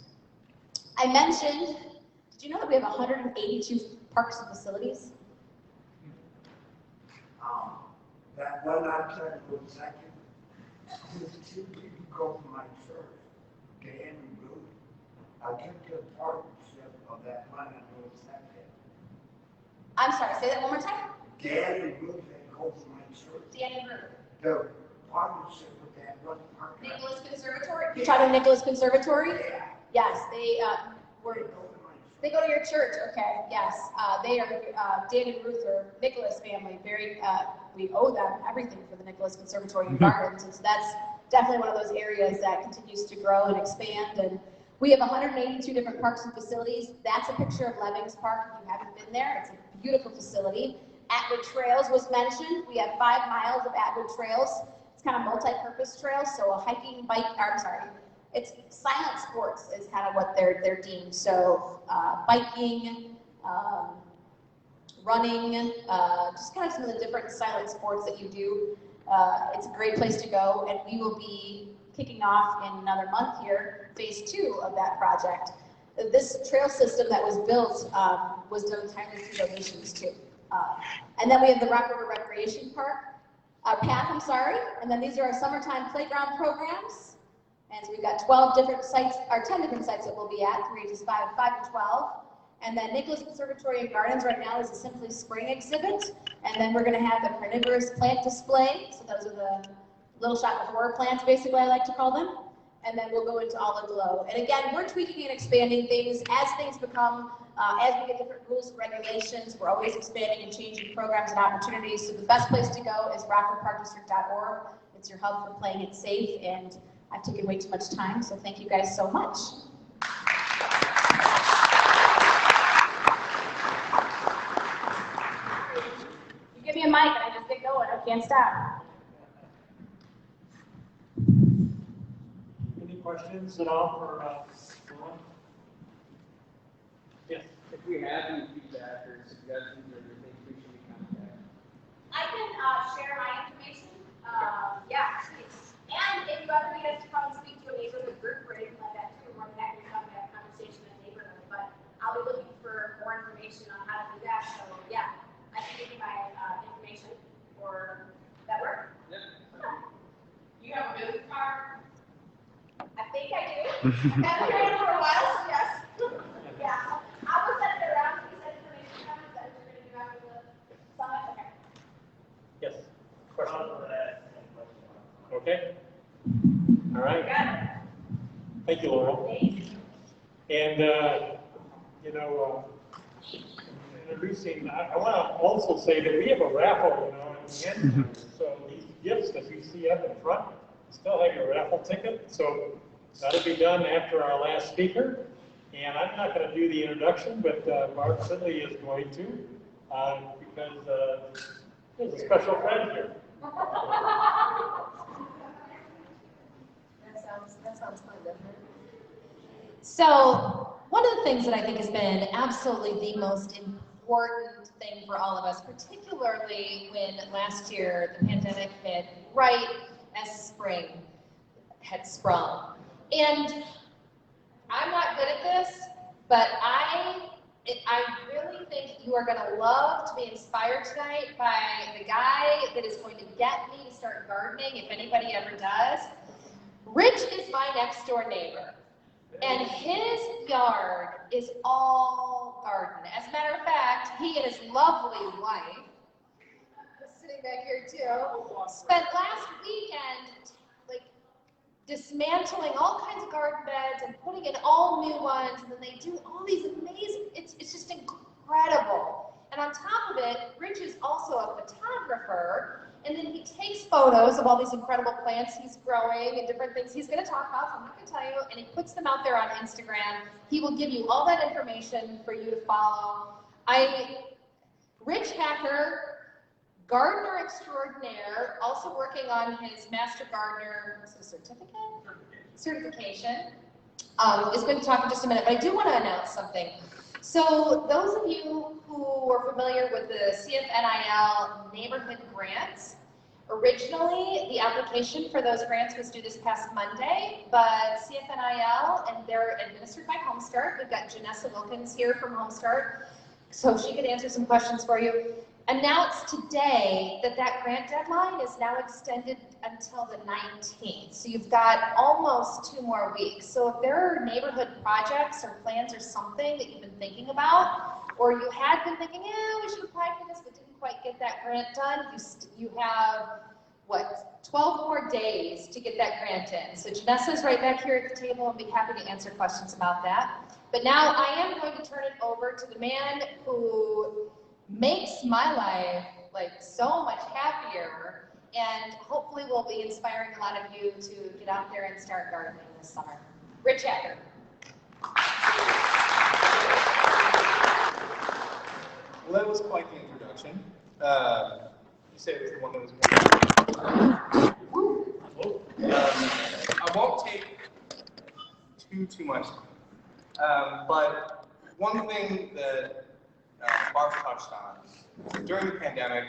I mentioned, did you know that we have 182 parks and facilities? That one I tried for a second, just 2 people go from my church, Dan and Ruth. I took the partnership of that one, I know it's happening. I'm sorry, say that one more time. Dan and Ruth, they go from my church. Dan and Ruth. The partnership with that one park. Nicholas Conservatory? You're talking Nicholas Conservatory? Yeah. Yes, they go to your church, okay, yes. They are, Dan and Ruth are Nicholas family, we owe them everything for the Nicholas Conservatory and Gardens, and so that's definitely one of those areas that continues to grow and expand, and we have 182 different parks and facilities. That's a picture of Levings Park if you haven't been there. It's a beautiful facility. Atwood Trails was mentioned. We have 5 miles of Atwood Trails. It's kind of multi-purpose trails, so a hiking, it's silent sports is kind of what they're deemed. So biking, running, just kind of some of the different silent sports that you do. It's a great place to go, and we will be kicking off in another month here, phase 2 of that project. This trail system that was built was done entirely through donations too. And then we have the Rock River Recreation Park, path, and then these are our summertime playground programs. And so we've got 12 different sites, or 10 different sites that we'll be at, through ages 5 and 12. And then Nicholas Conservatory and Gardens right now is a Simply Spring exhibit. And then we're gonna have the carnivorous plant display. So those are the little shop of horror plants, basically, I like to call them. And then we'll go into Olive Glow. And again, we're tweaking and expanding things as things become, as we get different rules and regulations, we're always expanding and changing programs and opportunities. So the best place to go is rockfordparkdistrict.org. It's your hub for playing it safe, and I've taken way too much time, so thank you guys so much. You give me a mic and I just get going, I can't stop. Any questions at all for Lauren? Yes. If we have any feedback or suggestions or anything, we should be contacted. I can share my information. Yeah, please. And if you ever need us to come and speak to a neighborhood group or anything like that too, we're more than happy to come and have a conversation in the neighborhood. But I'll be looking for more information on how to do that. So yeah, I can give you my information for that work. Yep. You have a business card? Haven't heard for a while, so yes. Yeah, I will send it around. Can you send information around? Is that what you're going to do after the summit? Okay. Yes. Question? Okay. All right. Thank you, Laurel. And, you know, introducing, I want to also say that we have a raffle, you know, at the end. So these gifts that you see up in front, still have your raffle ticket. So that'll be done after our last speaker. And I'm not going to do the introduction, but Mark Sidley is going to, because there's a special friend here. That sounds fun, doesn't it? So, one of the things that I think has been absolutely the most important thing for all of us, particularly when last year the pandemic hit right as spring had sprung. And I'm not good at this, but I really think you are going to love to be inspired tonight by the guy that is going to get me to start gardening, if anybody ever does. Rich is my next door neighbor, and his yard is all garden. As a matter of fact, he and his lovely wife, sitting back here too, spent last weekend like dismantling all kinds of garden beds and putting in all new ones, and then they do all these amazing, it's just incredible. And on top of it, Rich is also a photographer, and then he takes photos of all these incredible plants he's growing and different things he's going to talk about, so I'm not going to tell you, and he puts them out there on Instagram. He will give you all that information for you to follow. Rich Hacker, Gardner extraordinaire, also working on his Master Gardener certification, is going to talk in just a minute, but I do want to announce something. So those of you who are familiar with the CFNIL neighborhood grants, originally the application for those grants was due this past Monday, but CFNIL, and they're administered by HomeStart. We've got Janessa Wilkins here from HomeStart, so she could answer some questions for you. Announced today that that grant deadline is now extended until the 19th. So you've got almost 2 more weeks. So if there are neighborhood projects or plans or something that you've been thinking about, or you had been thinking, yeah, we should apply for this, but didn't quite get that grant done, you have, what, 12 more days to get that grant in. So Janessa's right back here at the table and be happy to answer questions about that. But now I am going to turn it over to the man who makes my life like so much happier, and hopefully will be inspiring a lot of you to get out there and start gardening this summer. Rich Hacker. Well, that was quite the introduction. You said it was the one that was I won't take too much, but one thing that Mark touched on, during the pandemic,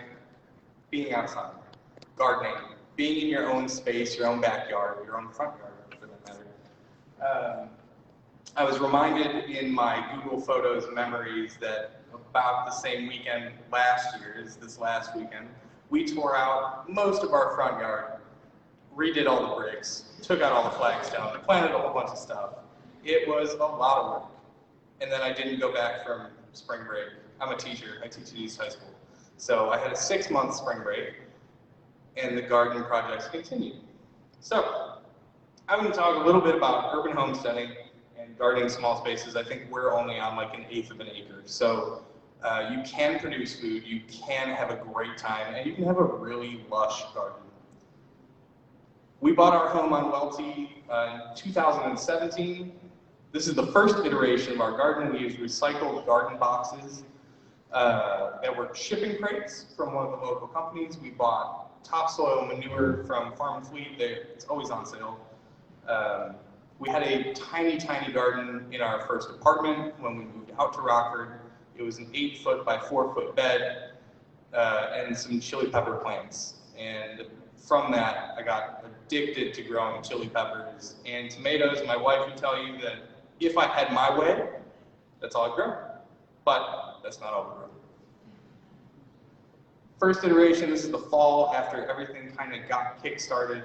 being outside, gardening, being in your own space, your own backyard, your own front yard, for that matter. I was reminded in my Google Photos memories that about the same weekend last year as this last weekend, we tore out most of our front yard, redid all the bricks, took out all the flagstones, planted a whole bunch of stuff. It was a lot of work. And then I didn't go back from spring break. I'm a teacher, I teach at East High School. So I had a 6-month spring break, and the garden projects continued. So I'm going to talk a little bit about urban homesteading and gardening small spaces. I think we're only on like 1/8 of an acre. So you can produce food, you can have a great time, and you can have a really lush garden. We bought our home on Welty in 2017. This is the first iteration of our garden. We used recycled garden boxes that were shipping crates from one of the local companies. We bought topsoil manure from Farm Fleet. It's always on sale. We had a tiny, tiny garden in our first apartment when we moved out to Rockford. It was an 8-foot by 4-foot bed and some chili pepper plants. And from that, I got addicted to growing chili peppers and tomatoes. My wife would tell you that if I had my way, that's all I'd grow. But that's not all we grew. First iteration, this is the fall after everything kind of got kick-started.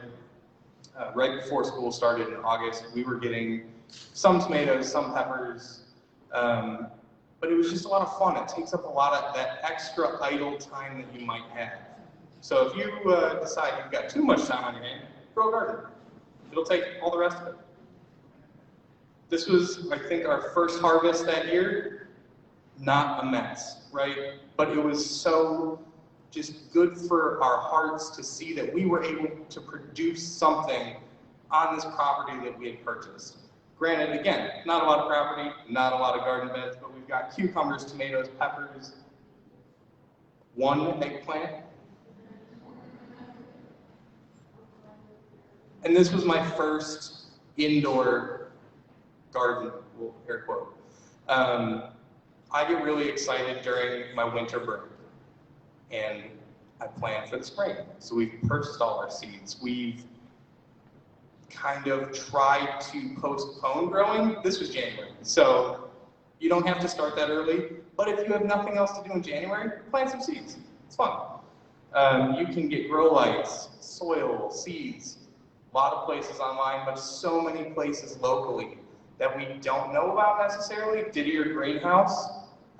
right before school started in August, we were getting some tomatoes, some peppers, but it was just a lot of fun. It takes up a lot of that extra idle time that you might have. So if you decide you've got too much time on your hand, grow a garden. It'll take all the rest of it. This was, I think, our first harvest that year. Not a mess, right? But it was so just good for our hearts to see that we were able to produce something on this property that we had purchased. Granted, again, not a lot of property, not a lot of garden beds, but we've got cucumbers, tomatoes, peppers, one eggplant. And this was my first indoor garden, well, air quote. I get really excited during my winter break, and I plan for the spring. So we've purchased all our seeds. We've kind of tried to postpone growing. This was January, so you don't have to start that early, but if you have nothing else to do in January, plant some seeds. It's fun. You can get grow lights, soil, seeds, a lot of places online, but so many places locally that we don't know about necessarily. Didier Greenhouse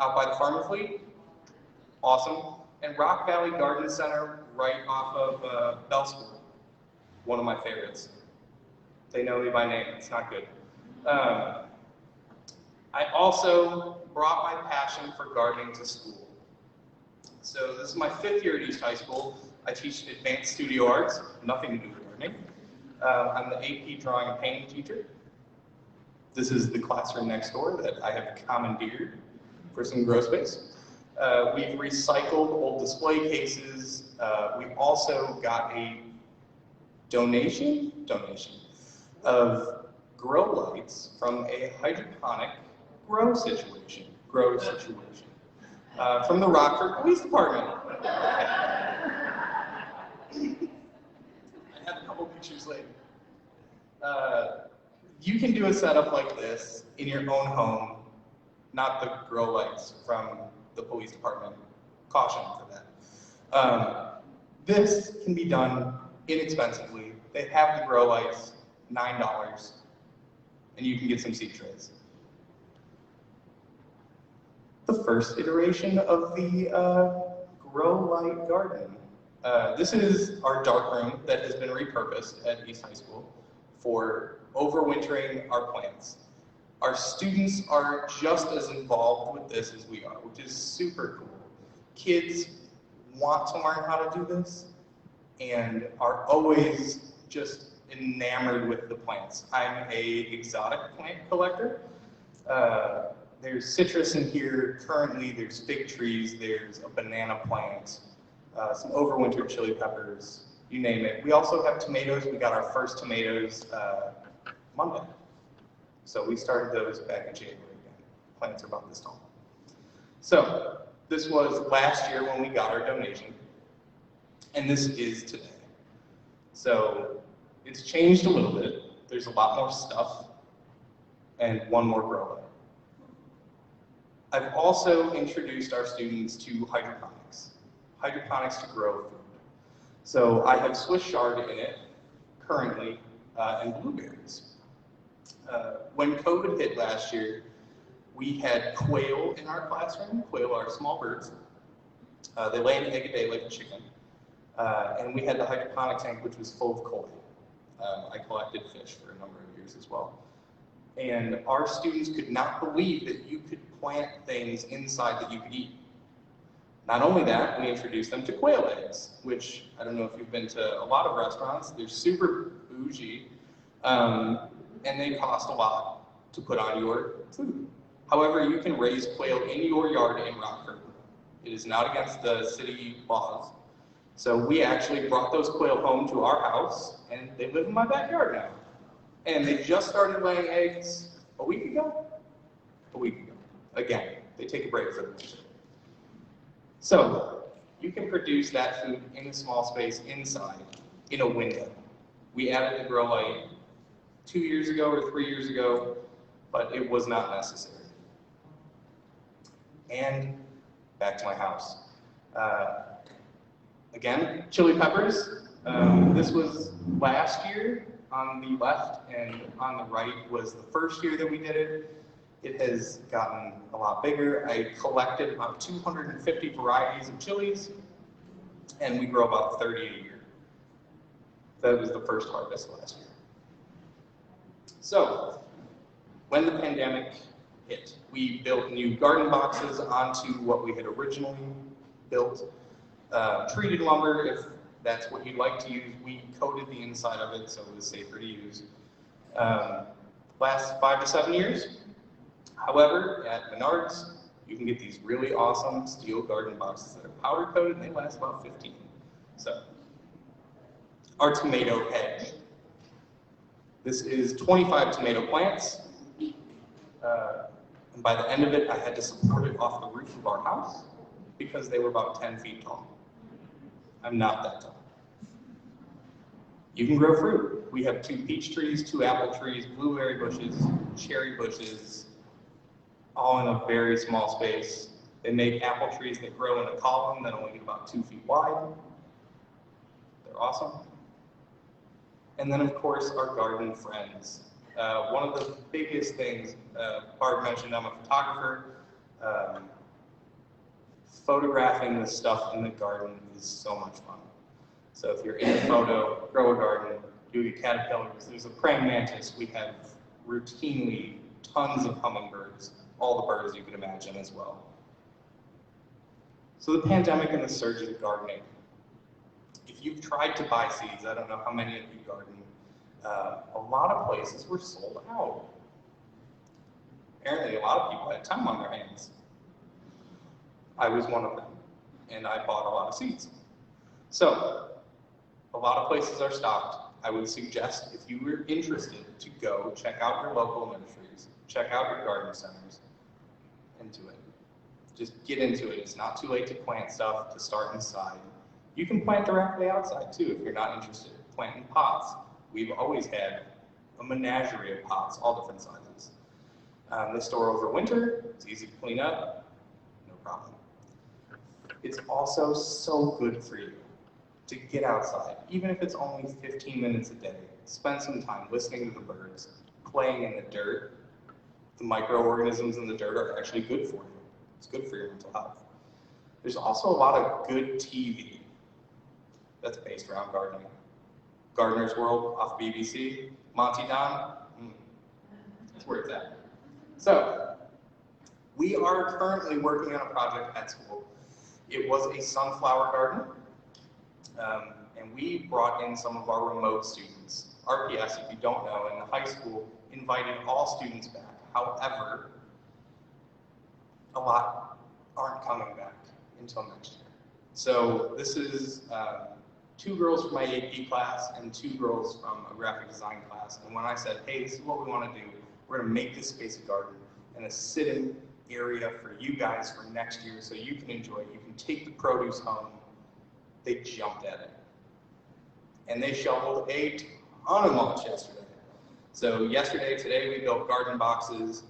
out by the Farmer Fleet, awesome. And Rock Valley Garden Center right off of Bell School, one of my favorites. They know me by name, it's not good. I also brought my passion for gardening to school. So this is my 5th year at East High School. I teach advanced studio arts, nothing to do with gardening. I'm the AP drawing and painting teacher. This is the classroom next door that I have commandeered for some grow space. We've recycled old display cases. We also got a donation of grow lights from a hydroponic grow situation from the Rockford Police Department. I have a couple pictures later. You can do a setup like this in your own home, not the grow lights from the police department. Caution for that. This can be done inexpensively. They have the grow lights, $9, and you can get some seed trays. The first iteration of the grow light garden. This is our dark room that has been repurposed at East High School for overwintering our plants. Our students are just as involved with this as we are, which is super cool. Kids want to learn how to do this and are always just enamored with the plants. I'm an exotic plant collector. There's citrus in here currently, there's fig trees, there's a banana plant, some overwintered chili peppers, you name it. We also have tomatoes. We got our first tomatoes Monday. So we started those back in January again. Plants are about this tall. So this was last year when we got our donation, and this is today. So it's changed a little bit. There's a lot more stuff and one more grow light. I've also introduced our students to hydroponics to grow food. So I have Swiss chard in it currently and blueberries. When COVID hit last year, we had quail in our classroom. Quail are small birds. They lay an egg a day like a chicken. And we had the hydroponic tank, which was full of koi. I collected fish for a number of years as well. And our students could not believe that you could plant things inside that you could eat. Not only that, we introduced them to quail eggs, which I don't know if you've been to a lot of restaurants. They're super bougie, and they cost a lot to put on your food. However, you can raise quail in your yard in Rockford. It is not against the city laws. So we actually brought those quail home to our house, and they live in my backyard now. And they just started laying eggs a week ago. Again, they take a break for the winter. So you can produce that food in a small space inside, in a window. We added the grow light 2 years ago or 3 years ago, but it was not necessary. And back to my house. Again, chili peppers. This was last year. on the left and on the right was the first year that we did it. It has gotten a lot bigger. I collected about 250 varieties of chilies, and we grow about 30 a year. That was the first harvest last year. So, when the pandemic hit, we built new garden boxes onto what we had originally built. Treated lumber, if that's what you'd like to use. We coated the inside of it so it was safer to use. Last 5 to 7 years. However, at Menards, you can get these really awesome steel garden boxes that are powder coated and they last about 15. So, our tomato hedge. This is 25 tomato plants. And by the end of it, I had to support it off the roof of our house because they were about 10 feet tall. I'm not that tall. You can grow fruit. We have 2 peach trees, 2 apple trees, blueberry bushes, cherry bushes, all in a very small space. They make apple trees that grow in a column that only get about 2 feet wide. They're awesome. And then, of course, our garden friends. One of the biggest things, Barb mentioned, I'm a photographer. Photographing the stuff in the garden is so much fun. So if you're in a photo, grow a garden, you get caterpillars. There's a praying mantis. We have routinely tons of hummingbirds, all the birds you can imagine as well. So the pandemic and the surge of gardening. If you've tried to buy seeds, I don't know how many of you garden, a lot of places were sold out. Apparently a lot of people had time on their hands. I was one of them, and I bought a lot of seeds. So, a lot of places are stocked. I would suggest, if you were interested, to go check out your local nurseries, check out your garden centers, and do it. Just get into it. It's not too late to plant stuff, to start inside. You can plant directly outside, too, if you're not interested. Plant in pots. We've always had a menagerie of pots, all different sizes. They store over winter. It's easy to clean up. No problem. It's also so good for you to get outside, even if it's only 15 minutes a day. Spend some time listening to the birds, playing in the dirt. The microorganisms in the dirt are actually good for you. It's good for your mental health. There's also a lot of good TV that's based around gardening. Gardner's World off BBC, Monty Don, that's where it's at. So, we are currently working on a project at school. It was a sunflower garden, and we brought in some of our remote students. RPS, if you don't know, in the high school, invited all students back. However, a lot aren't coming back until next year. So this is 2 girls from my AP class and 2 girls from a graphic design class. And when I said, hey, this is what we want to do, we're going to make this space a garden and a sit-in area for you guys for next year so you can enjoy it. You can take the produce home. They jumped at it. And they shoveled a ton of mulch yesterday. So yesterday, today, we built garden boxes,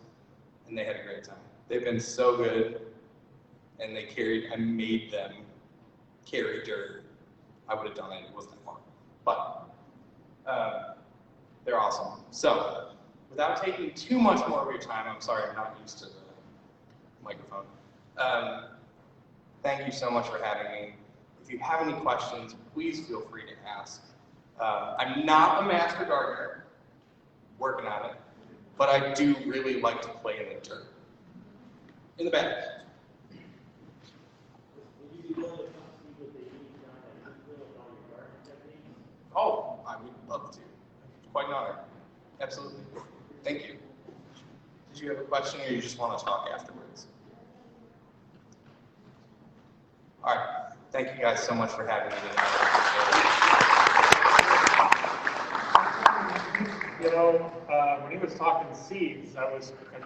and they had a great time. They've been so good, and I made them carry dirt. I would have done it, it wasn't that fun. But they're awesome. So, without taking too much more of your time, I'm sorry, I'm not used to the microphone. Thank you so much for having me. If you have any questions, please feel free to ask. I'm not a master gardener, working on it, but I do really like to play in the dirt. In the back. Oh, I would love to. Quite an honor. Absolutely. Thank you. Did you have a question or you just want to talk afterwards? All right. Thank you guys so much for having me today. You know, when he was talking seeds, I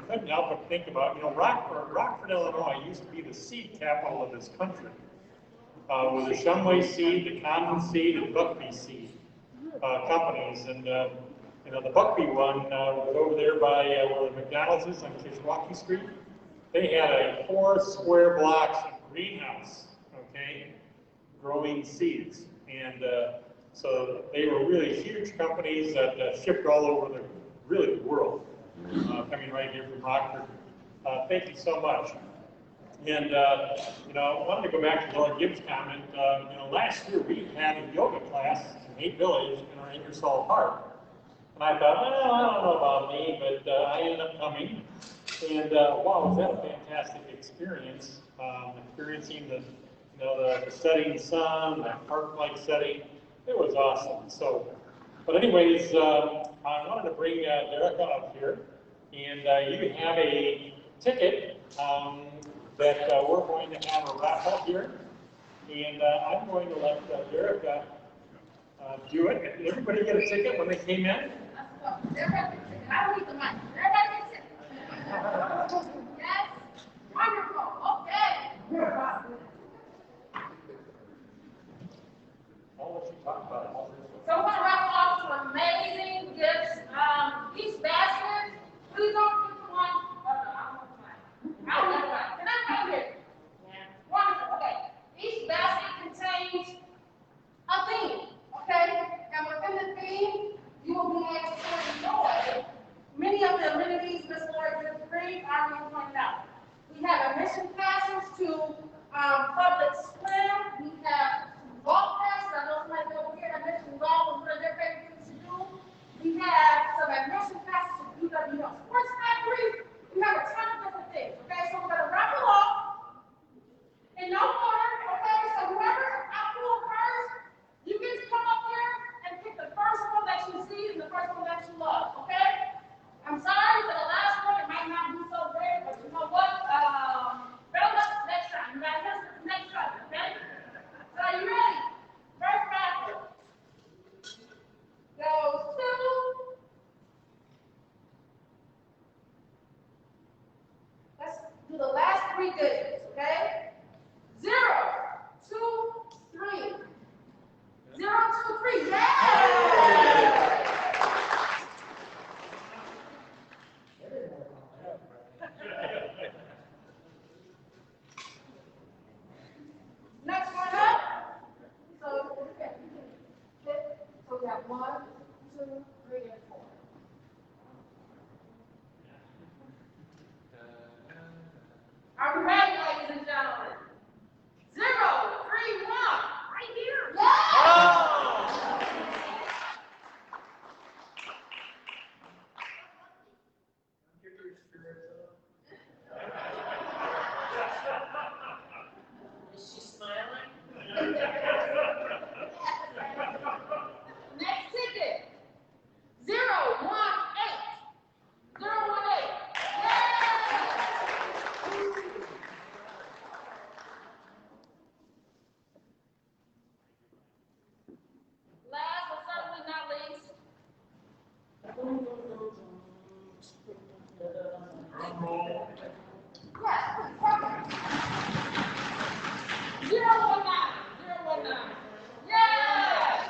couldn't help but think about, Rockford, Illinois used to be the seed capital of this country. With the Shumway seed, the Condon seed, and Buckbee seed companies. And, the Buckbee one was over there by where the McDonald's is on Kishwaukee Street. They had a 4 square blocks greenhouse, okay, growing seeds. And So they were really huge companies that shipped all over the world, coming right here from Rockford. Thank you so much. And you know, I wanted to go back to Laura Gibbs' comment. You know, last year we had a yoga class in Haight Village in our Ingersoll Park. And I thought, well, I don't know about me, but I ended up coming. And wow, was that a fantastic experience, experiencing the setting sun, that park-like setting. It was awesome. So, but anyways, I wanted to bring Derek up here, and you have a ticket that we're going to have a wrap up here, and I'm going to let Derek do it. Did everybody get a ticket when they came in? I don't need the mic. Everybody gets it. Yes. Wonderful. Okay. I'll let you talk about it. So we're going to wrap off some amazing gifts. Each basket, please don't pick the one. I don't know why. Can I come here? Yeah. Wonderful. Okay. Each basket contains a theme. Okay? And within the theme, you will be able to enjoy many of the amenities Ms. Lord Gibbs-Green already pointed out. We have admission passes to public swim. We have golf passes. I know somebody over here that mentioned golf and one of their favorite things to do. We have some admission passes to sports factory. We have a ton of different things. Okay, so we're going to wrap it up in no order. Okay, so whoever I pull first, you get to come up here and pick the first one that you see and the first one that you love. Okay? I'm sorry for the last one. It might not be so great, but you know what? Better luck next time. You got to next time. Okay? So are you ready? First basket goes to. Let's do the last three digits, okay? 0, 2, 3. 0, 2, 3. Yeah! Next one up. So we have 1, 2, 3, and 4. Are we ready, ladies and gentlemen? 0, 3, 1. Right here. Yeah! Oh! Is she smiling? Next ticket. 0, 1, 8. 0, 1, 8. Last but certainly not least. Yes, please. 019. 019. Yes!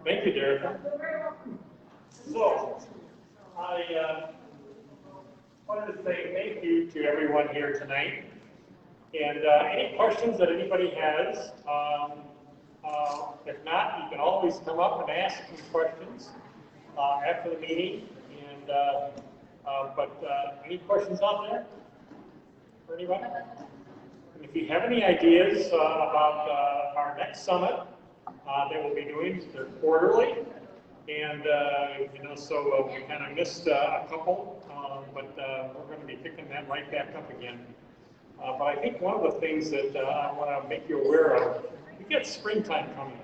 Thank you, Derek. So, I wanted to say thank you to everyone here tonight. And any questions that anybody has, if not, you can always come up and ask me questions after the meeting. And any questions out there for anyone? And if you have any ideas about our next summit that we'll be doing, they're quarterly. And, so we kind of missed a couple, but we're going to be picking that right back up again. But I think one of the things that I want to make you aware of, we get springtime coming.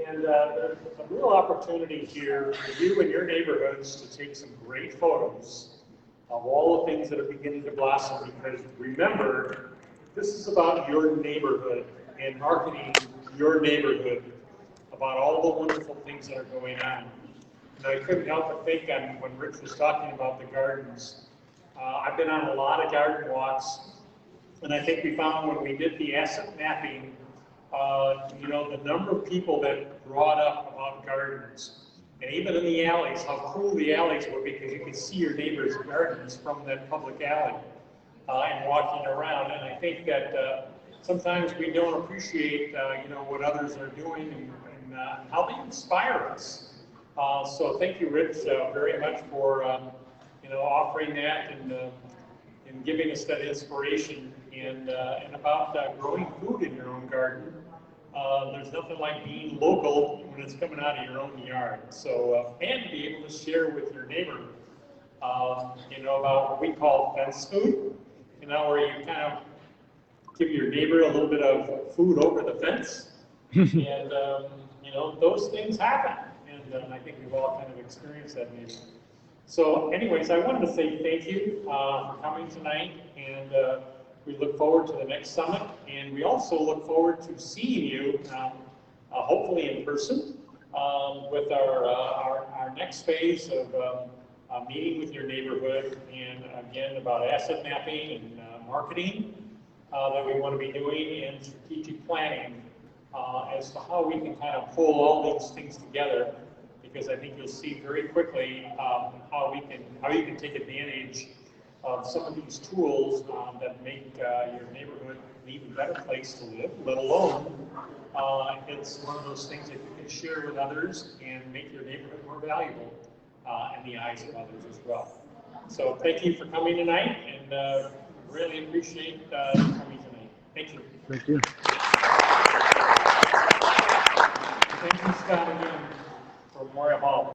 And there's a real opportunity here for you and your neighborhoods to take some great photos of all the things that are beginning to blossom. Because remember, this is about your neighborhood and marketing your neighborhood about all the wonderful things that are going on. And I couldn't help but think when Rich was talking about the gardens. I've been on a lot of garden walks, and I think we found when we did the asset mapping, the number of people that brought up about gardens, and even in the alleys, how cool the alleys were because you could see your neighbor's gardens from that public alley. and walking around. And I think that sometimes we don't appreciate, what others are doing and how they inspire us. So thank you, Rich, very much for offering that and giving us that inspiration and about growing food in your own garden. There's nothing like being local when it's coming out of your own yard. So and to be able to share with your neighbor, about what we call fence food. Where you kind of give your neighbor a little bit of food over the fence, and those things happen. And I think we've all kind of experienced that maybe. So anyways, I wanted to say thank you for coming tonight, and we look forward to the next summit, and we also look forward to seeing you, hopefully in person, with our next phase of meeting with your neighborhood, and again about asset mapping and marketing that we want to be doing, and strategic planning as to how we can kind of pull all these things together. Because I think you'll see very quickly how you can take advantage of some of these tools that make your neighborhood an even better place to live, let alone it's one of those things that you can share with others and make your neighborhood more valuable in the eyes of others as well. So thank you for coming tonight, and really appreciate coming tonight. Thank you. Thank you. Thank you, Scott, again. Memorial Hall.